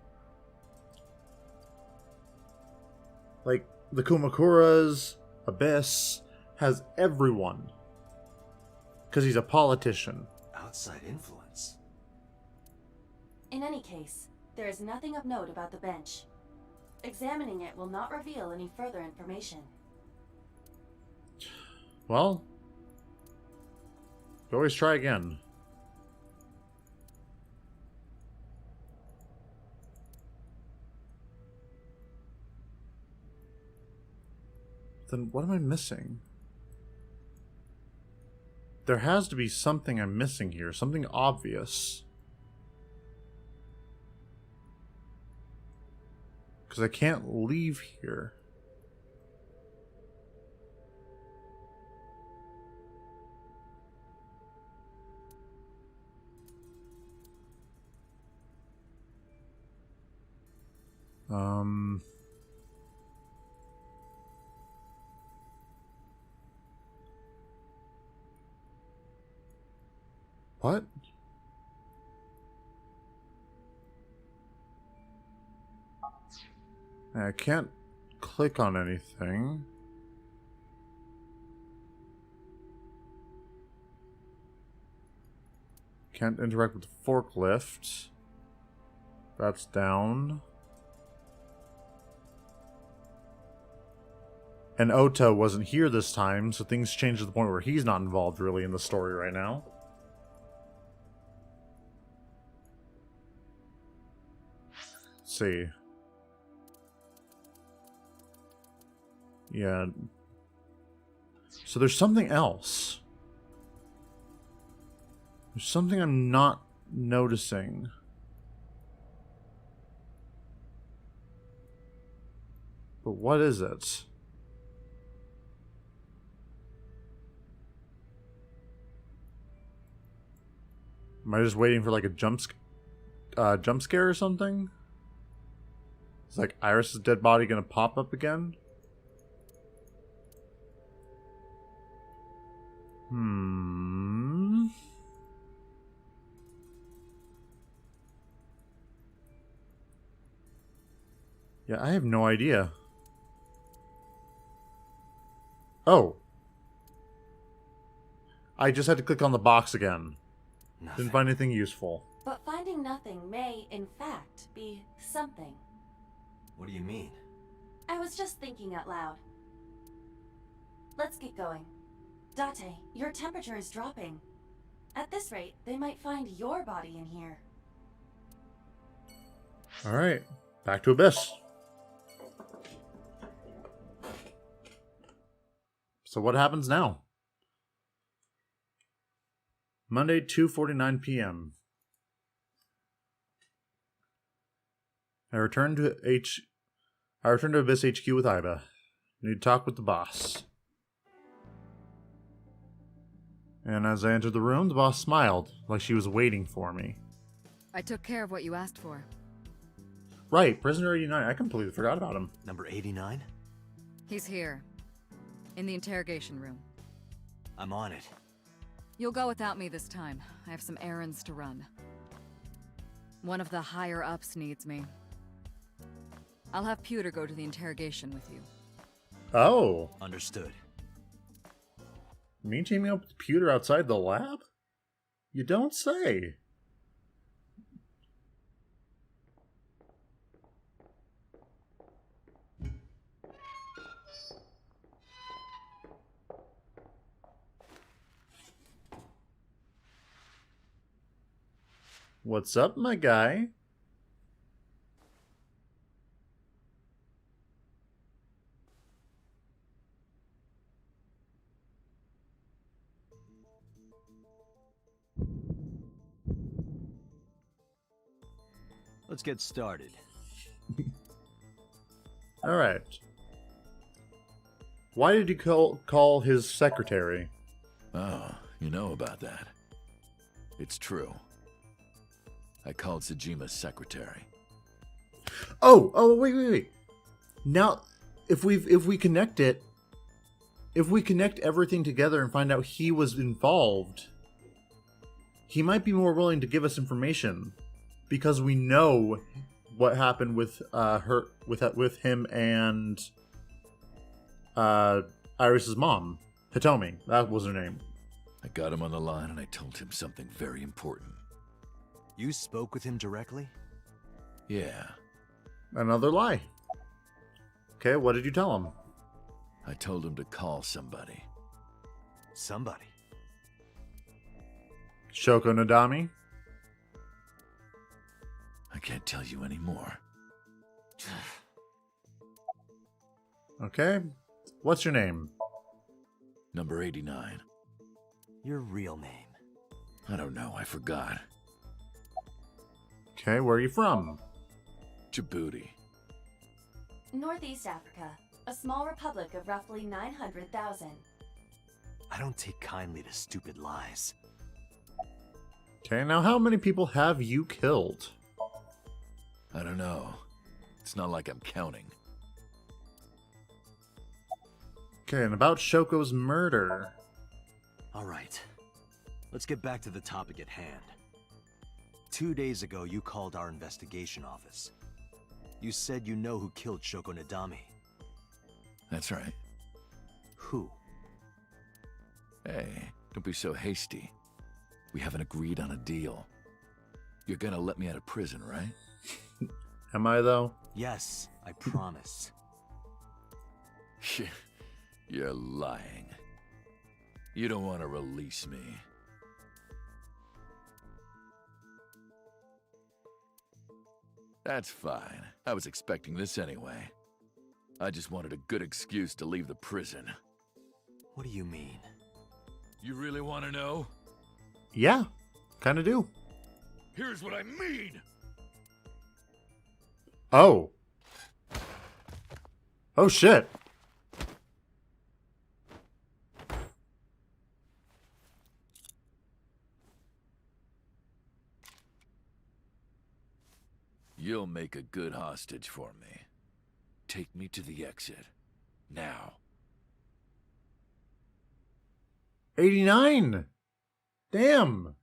Like, the Kumakuras, Abyss, has everyone. Because he's a politician. Outside influence? In any case, there is nothing of note about the bench. Examining it will not reveal any further information. Well, you always try again. Then what am I missing? There has to be something I'm missing here, something obvious. Because I can't leave here. What? I can't click on anything. Can't interact with the forklift. That's down. And Ota wasn't here this time, so things change to the point where he's not involved really in the story right now. Let's see. Yeah. So there's something else. There's something I'm not noticing. But what is it? Am I just waiting for like a jump scare or something? Is like Iris's dead body gonna pop up again? Yeah, I have no idea. Oh. I just had to click on the box again. Nothing. Didn't find anything useful. But finding nothing may, in fact, be something. What do you mean? I was just thinking out loud. Let's get going. Date, your temperature is dropping. At this rate, they might find your body in here. Alright, back to Abyss. So what happens now? Monday, 2:49 p.m. I returned to Abyss HQ with Iba. Need to talk with the boss. And as I entered the room, the boss smiled, like she was waiting for me. I took care of what you asked for. Right, Prisoner 89. I completely forgot about him. Number 89? He's here. In the interrogation room. I'm on it. You'll go without me this time. I have some errands to run. One of the higher-ups needs me. I'll have Pewter go to the interrogation with you. Oh. Understood. Me teaming up with Pewter outside the lab? You don't say. What's up, my guy? Let's get started. Alright. Why did you call his secretary? Oh, you know about that. It's true. I called Tsujima's secretary. Oh, wait. Now, if we connect everything together and find out he was involved, he might be more willing to give us information because we know what happened with him and Iris's mom, Hitomi. That was her name. I got him on the line and I told him something very important. You spoke with him directly? Yeah. Another lie. Okay, what did you tell him? I told him to call somebody. Somebody? Shoko Nadami? I can't tell you anymore. Okay. What's your name? Number 89. Your real name? I don't know, I forgot. Okay, where are you from? Djibouti. Northeast Africa, a small republic of roughly 900,000. I don't take kindly to stupid lies. Okay, now how many people have you killed? I don't know. It's not like I'm counting. Okay, and about Shoko's murder. Alright. Let's get back to the topic at hand. 2 days ago, you called our investigation office. You said you know who killed Shoko Nadami. That's right. Who? Hey, don't be so hasty. We haven't agreed on a deal. You're gonna let me out of prison, right? Am I, though? Yes, I promise. You're lying. You don't want to release me. That's fine. I was expecting this anyway. I just wanted a good excuse to leave the prison. What do you mean? You really want to know? Yeah, kinda do. Here's what I mean! Oh. Oh shit. You'll make a good hostage for me. Take me to the exit. Now. 89! Damn!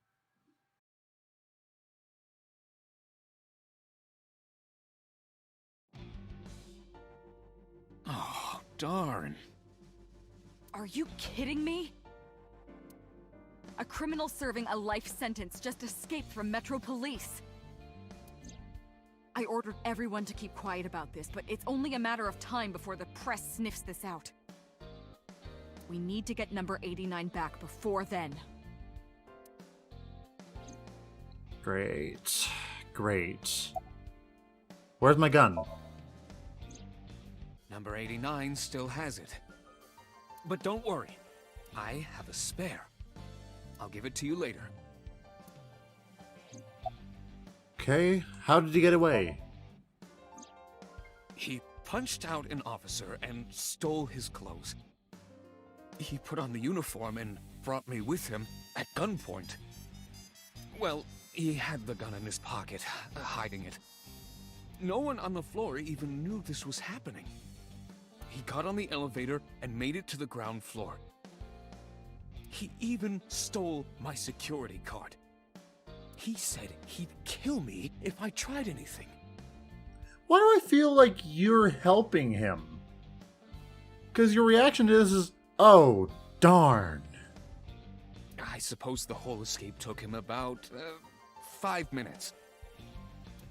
Oh, darn. Are you kidding me? A criminal serving a life sentence just escaped from Metro Police. I ordered everyone to keep quiet about this, but it's only a matter of time before the press sniffs this out. We need to get number 89 back before then. Great. Great. Where's my gun? Number 89 still has it. But don't worry, I have a spare. I'll give it to you later. Okay, how did he get away? He punched out an officer and stole his clothes. He put on the uniform and brought me with him at gunpoint. Well, he had the gun in his pocket, hiding it. No one on the floor even knew this was happening. He got on the elevator and made it to the ground floor. He even stole my security card. He said he'd kill me if I tried anything. Why do I feel like you're helping him? Because your reaction to this is, oh, darn. I suppose the whole escape took him about 5 minutes.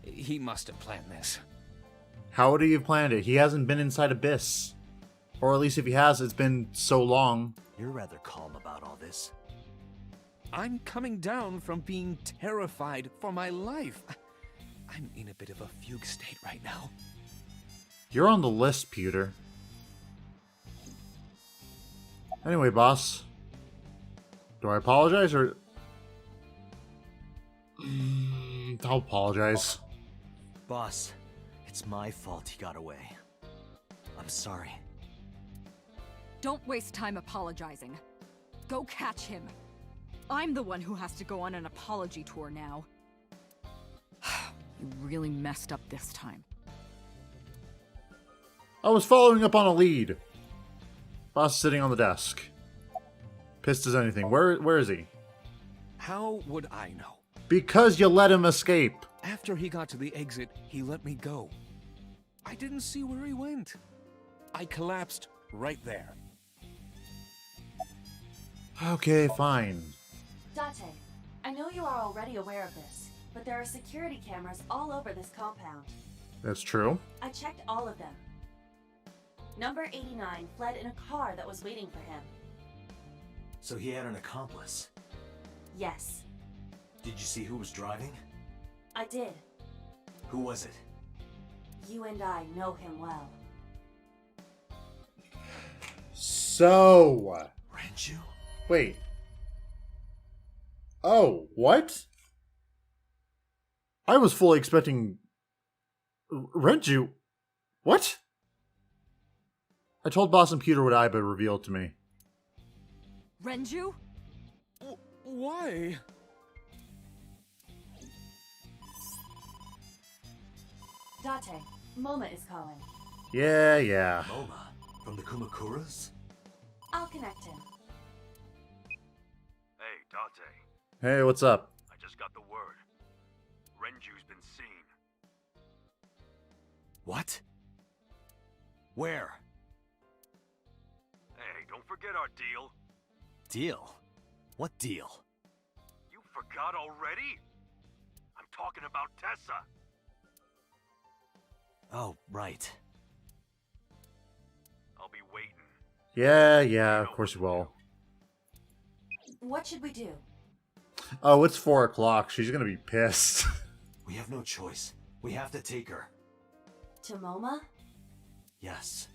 He must have planned this. How would he have planned it? He hasn't been inside Abyss. Or at least if he has, it's been so long. You're rather calm about all this. I'm coming down from being terrified for my life. I'm in a bit of a fugue state right now. You're on the list, Pewter. Anyway, boss. Do I apologize or... I'll apologize. Boss, it's my fault he got away. I'm sorry. Don't waste time apologizing. Go catch him. I'm the one who has to go on an apology tour now. You really messed up this time. I was following up on a lead. Boss is sitting on the desk. Pissed as anything. Where is he? How would I know? Because you let him escape. After he got to the exit, he let me go. I didn't see where he went. I collapsed right there. Okay, fine. Date, I know you are already aware of this, but there are security cameras all over this compound. That's true. I checked all of them. Number 89 fled in a car that was waiting for him. So he had an accomplice. Yes, Did you see who was driving? I did. Who was it? You and I know him well. So... Renju? Wait. Oh, what? I was fully expecting... Renju? What? I told Boss and Pewter what Aiba revealed to me. Renju? Why? Date, Moma is calling. Yeah. Moma? From the Kumakuras? I'll connect him. Hey, Date. Hey, what's up? I just got the word. Renju's been seen. What? Where? Hey, don't forget our deal. Deal? What deal? You forgot already? I'm talking about Tessa. Oh, right. I'll be waiting. Yeah, of course you will. What should we do? Oh, it's 4 o'clock. She's gonna be pissed. We have no choice. We have to take her. To Moma? Yes.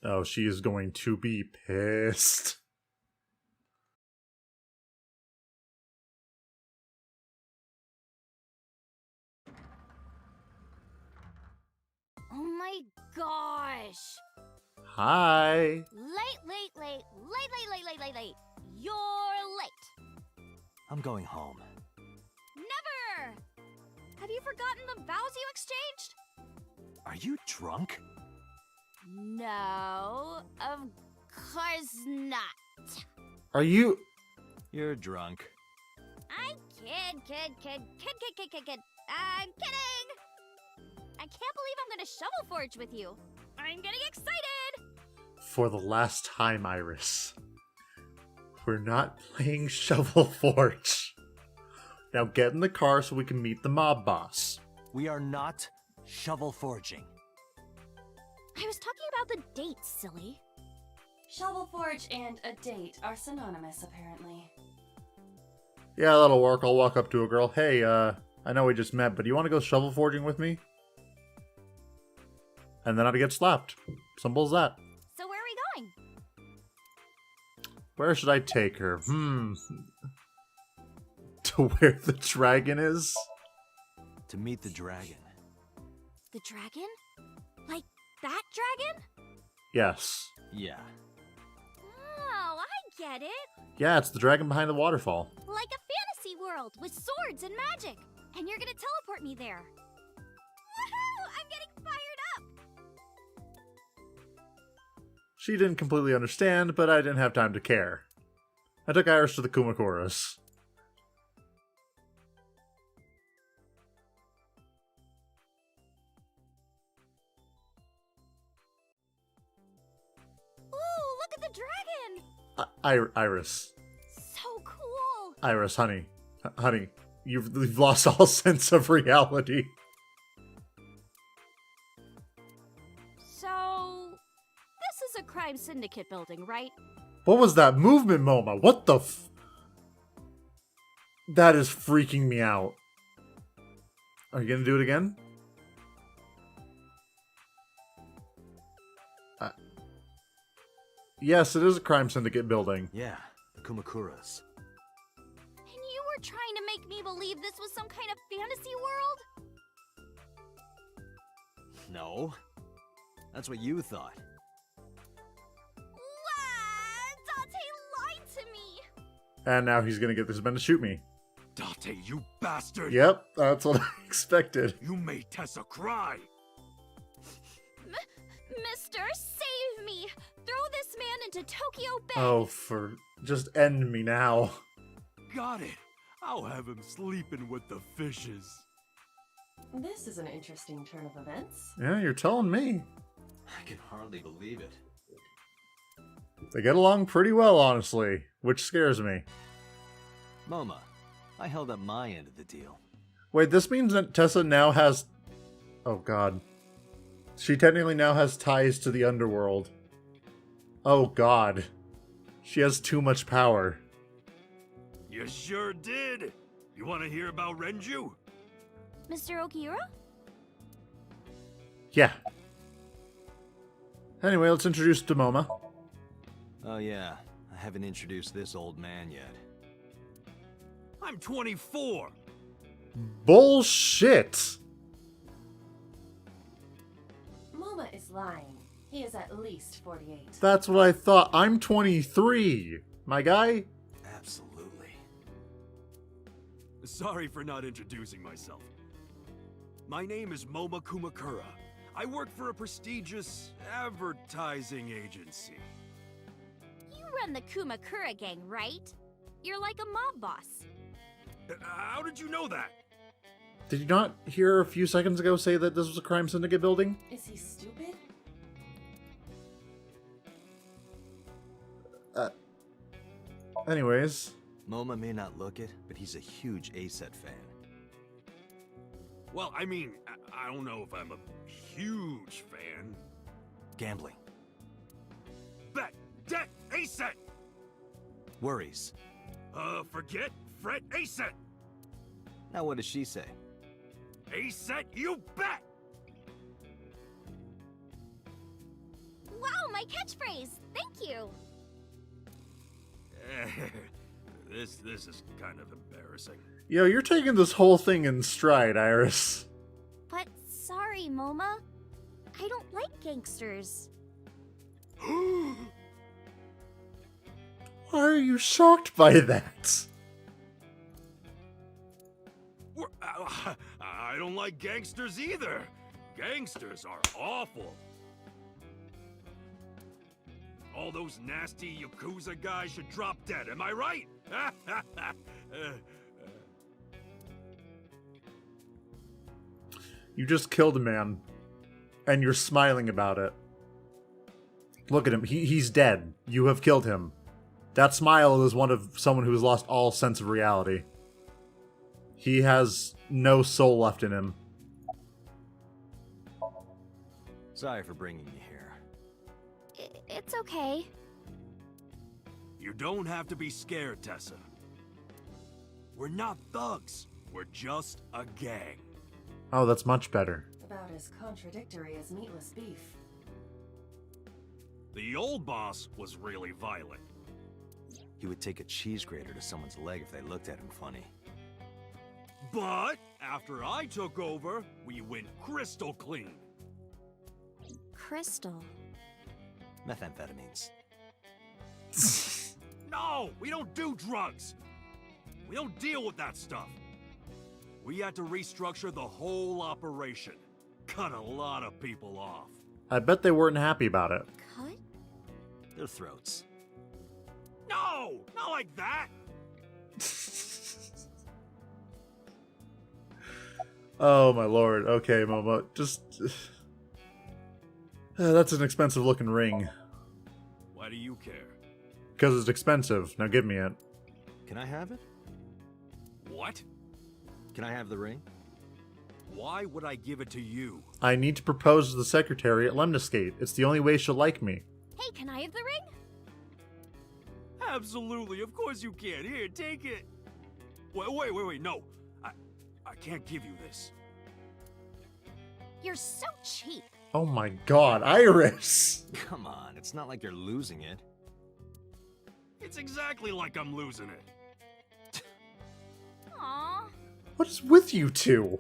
Oh, she is going to be pissed. Oh my gosh! Hi. Late. You're late. I'm going home. Never! Have you forgotten the vows you exchanged? Are you drunk? No, of course not. Are you... You're drunk. I kid. I'm kidding! I can't believe I'm gonna shovel forge with you. I'm getting excited! For the last time, Iris. We're not playing Shovel Forge. Now get in the car so we can meet the mob boss. We are not shovel forging. I was talking about the date, silly. Shovel Forge and a date are synonymous, apparently. Yeah, that'll work. I'll walk up to a girl. Hey, I know we just met, but do you want to go shovel forging with me? And then I'd get slapped. Simple as that. So where are we going? Where should I take her? To where the dragon is? To meet the dragon. The dragon? Like that dragon? Yes. Yeah. Oh, I get it. Yeah, it's the dragon behind the waterfall. Like a fantasy world with swords and magic. And you're gonna teleport me there. Woohoo! I'm getting fired up! She didn't completely understand, but I didn't have time to care. I took Iris to the Kumakuras. Ooh, look at the dragon! Iris. So cool! Iris, honey. Honey, you've lost all sense of reality. So, this is a crime syndicate building, right? What was that movement, Moma? What the f... That is freaking me out. Are you gonna do it again? Yes, it is a crime syndicate building. Yeah, the Kumakuras. And you were trying to make me believe this was some kind of fantasy world? No. That's what you thought. Date lied to me! And now he's gonna get this man to shoot me. Date, you bastard! Yep, that's what I expected. You made Tessa cry! Mister, save me! Throw this man into Tokyo Bay! Oh, just end me now. Got it! I'll have him sleeping with the fishes. This is an interesting turn of events. Yeah, you're telling me. I can hardly believe it. They get along pretty well, honestly, which scares me. Moma, I held up my end of the deal. Wait, this means that Tessa now has... Oh, God. She technically now has ties to the underworld. Oh, God. She has too much power. You sure did! You want to hear about Renju? Mr. Okiura? Yeah. Anyway, let's introduce Moma. Oh yeah, I haven't introduced this old man yet. I'm 24! Bullshit! Moma is lying. He is at least 48. That's what I thought. I'm 23, my guy. Absolutely. Sorry for not introducing myself. My name is Moma Kumakura. I work for a prestigious advertising agency. You run the Kumakura gang, right? You're like a mob boss. How did you know that? Did you not hear a few seconds ago say that this was a crime syndicate building? Is he stupid? Anyways. Moma may not look it, but he's a huge ASET fan. Well, I mean, I don't know if I'm a huge fan. Gambling. Bet! Debt! ASET! Worries. Forget? Fret? ASET! Now what does she say? ASET, you bet! Wow, my catchphrase! Thank you! This is kind of embarrassing. Yo, you're taking this whole thing in stride, Iris. But sorry, Moma. I don't like gangsters. Why are you shocked by that? I don't like gangsters either. Gangsters are awful. All those nasty Yakuza guys should drop dead, am I right? You just killed a man, and you're smiling about it. Look at him. He's dead. You have killed him. That smile is one of someone who has lost all sense of reality. He has no soul left in him. Sorry for bringing you here. It's okay. You don't have to be scared, Tessa. We're not thugs. We're just a gang. Oh, that's much better. About as contradictory as meatless beef. The old boss was really violent. He would take a cheese grater to someone's leg if they looked at him funny. But after I took over, we went crystal clean. Crystal. Methamphetamines. No, we don't do drugs. We don't deal with that stuff. We had to restructure the whole operation. Cut a lot of people off. I bet they weren't happy about it. Cut? Their throats. No, not like that. Oh my lord. Okay, Momo. Just... that's an expensive looking ring. Why do you care? Because it's expensive. Now give me it. Can I have it? What? Can I have the ring? Why would I give it to you? I need to propose to the secretary at Lemniscate. It's the only way she'll like me. Hey, can I have the ring? Absolutely, of course you can. Here, take it. Wait, no. I can't give you this. You're so cheap. Oh my god, Iris! Come on, it's not like you're losing it. It's exactly like I'm losing it. Aww. What is with you two?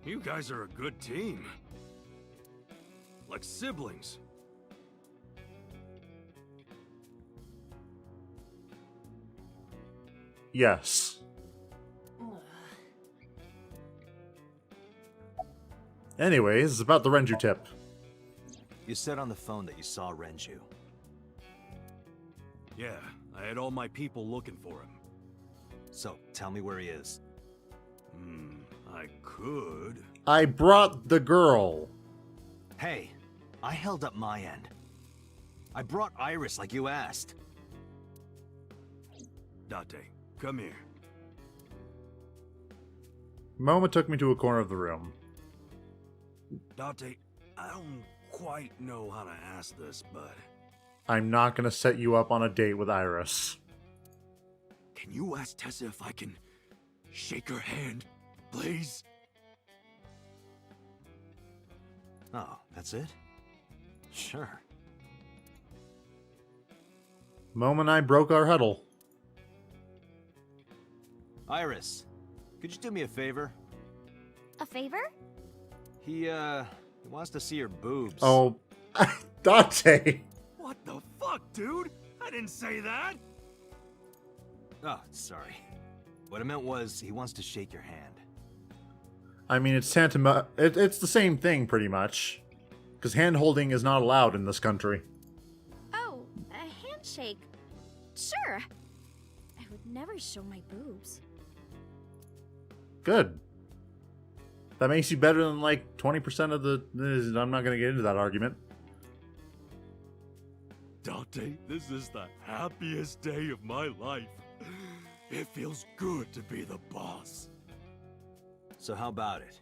You guys are a good team. Like siblings. Yes. Anyways, it's about the Renju tip. You said on the phone that you saw Renju. Yeah, I had all my people looking for him. So, tell me where he is. I could. I brought the girl. Hey, I held up my end. I brought Iris like you asked. Date, come here. Moma took me to a corner of the room. Date, I don't quite know how to ask this, but... I'm not gonna set you up on a date with Iris. Can you ask Tessa if I can shake her hand, please? Oh, that's it? Sure. Moma and I broke our huddle. Iris, could you do me a favor? A favor? He wants to see your boobs. Oh, Date! What the fuck, dude? I didn't say that! Oh, sorry. What I meant was, he wants to shake your hand. I mean, it's tantamount. It's the same thing, pretty much. Because hand-holding is not allowed in this country. Oh, a handshake. Sure. I would never show my boobs. Good. That makes you better than, like, 20% of the... I'm not going to get into that argument. Dante, this is the happiest day of my life. It feels good to be the boss. So how about it?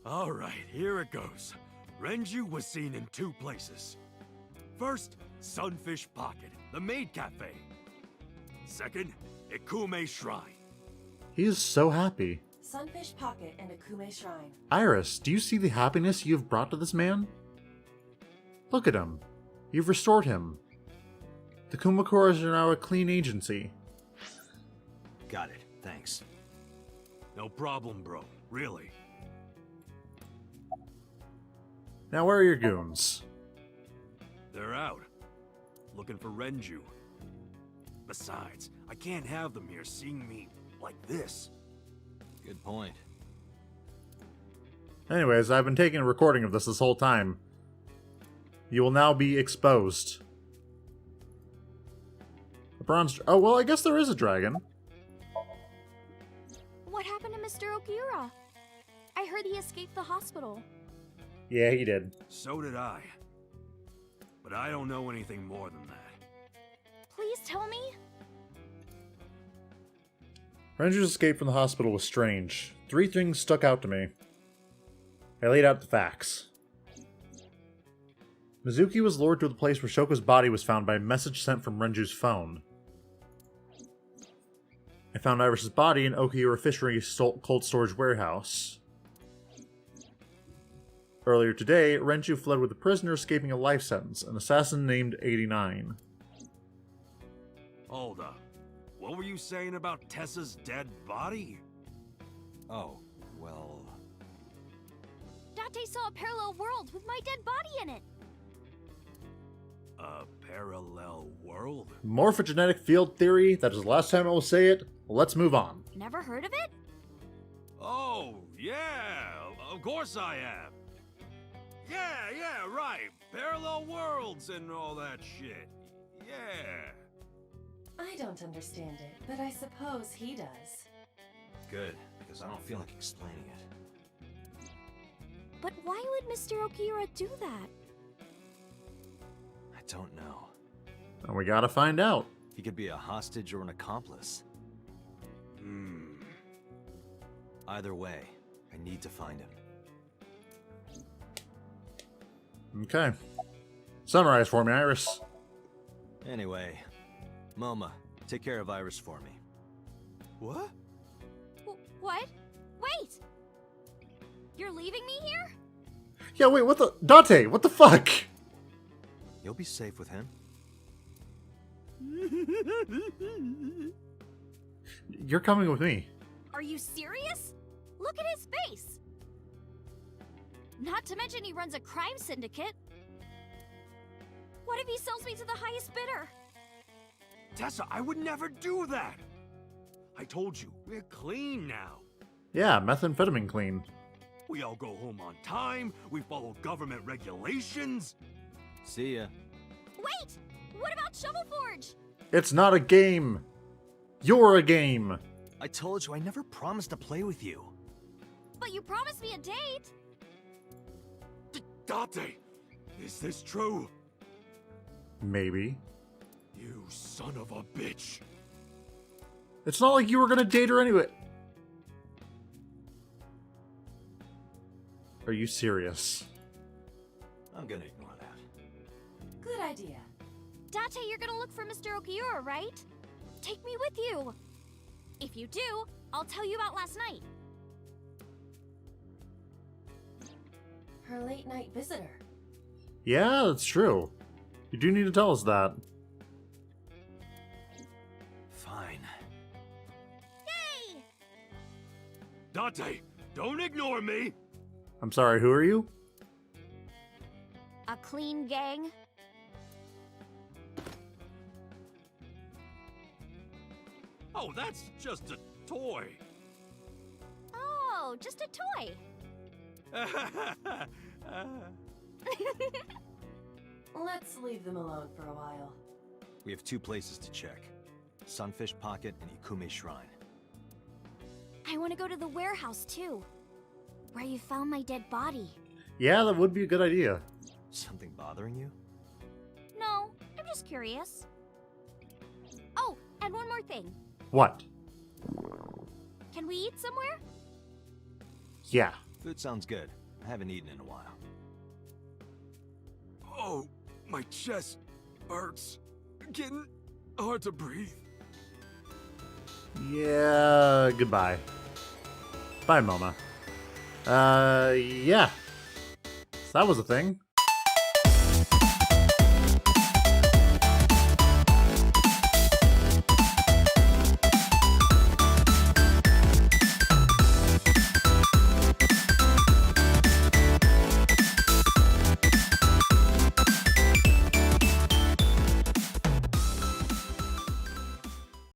Alright, here it goes. Renju was seen in 2 places. First, Sunfish Pocket, the maid cafe. Second, Ikume Shrine. He is so happy. Sunfish Pocket and Akume Shrine. Iris, do you see the happiness you have brought to this man? Look at him. You've restored him. The Kumakoras are now a clean agency. Got it. Thanks. No problem, bro. Really. Now where are your goons? They're out. Looking for Renju. Besides, I can't have them here seeing me like this. Good point. Anyways, I've been taking a recording of this whole time. You will now be exposed. A bronze... Oh, well, I guess there is a dragon. What happened to Mr. Okiura? I heard he escaped the hospital. Yeah, he did. So did I. But I don't know anything more than that. Please tell me? Renju's escape from the hospital was strange. 3 things stuck out to me. I laid out the facts. Mizuki was lured to the place where Shoko's body was found by a message sent from Renju's phone. I found Iris' body in Okiura Fishery cold storage warehouse. Earlier today, Renju fled with a prisoner escaping a life sentence, an assassin named 89. Hold up. What were you saying about Tessa's dead body? Oh, well... Date saw a parallel world with my dead body in it. A parallel world? Morphogenetic field theory, that is the last time I will say it. Let's move on. Never heard of it? Oh, yeah, of course I have. Yeah, right. Parallel worlds and all that shit. Yeah. I don't understand it, but I suppose he does. Good, because I don't feel like explaining it. But why would Mr. Okiura do that? I don't know. And we gotta find out. He could be a hostage or an accomplice. Either way, I need to find him. Okay. Summarize for me, Iris. Anyway, Moma, take care of Iris for me. What? What? Wait! You're leaving me here? Yeah, wait, what the... Date, what the fuck? You'll be safe with him. You're coming with me. Are you serious? Look at his face! Not to mention he runs a crime syndicate. What if he sells me to the highest bidder? Tessa, I would never do that! I told you, we're clean now. Yeah, methamphetamine clean. We all go home on time, we follow government regulations. See ya. Wait! What about Shovel Forge? It's not a game. You're a game. I told you I never promised to play with you. But you promised me a date! Date, is this true? Maybe. You son of a bitch. It's not like you were gonna date her anyway. Are you serious? I'm gonna ignore that. Good idea. Date, you're gonna look for Mr. Okiura, right? Take me with you. If you do, I'll tell you about last night. Her late night visitor. Yeah, that's true. You do need to tell us that. Fine. Yay! Date, don't ignore me! I'm sorry, who are you? A clean gang. Oh, that's just a toy. Oh, just a toy. Let's leave them alone for a while. We have 2 places to check. Sunfish Pocket and Ikume Shrine. I want to go to the warehouse too, where you found my dead body. Yeah, that would be a good idea. Something bothering you? No, I'm just curious. Oh, and one more thing. What? Can we eat somewhere? Yeah. Food sounds good. I haven't eaten in a while. Oh, my chest hurts. Getting hard to breathe. Yeah, goodbye. Bye, Moma. Yeah. So that was a thing.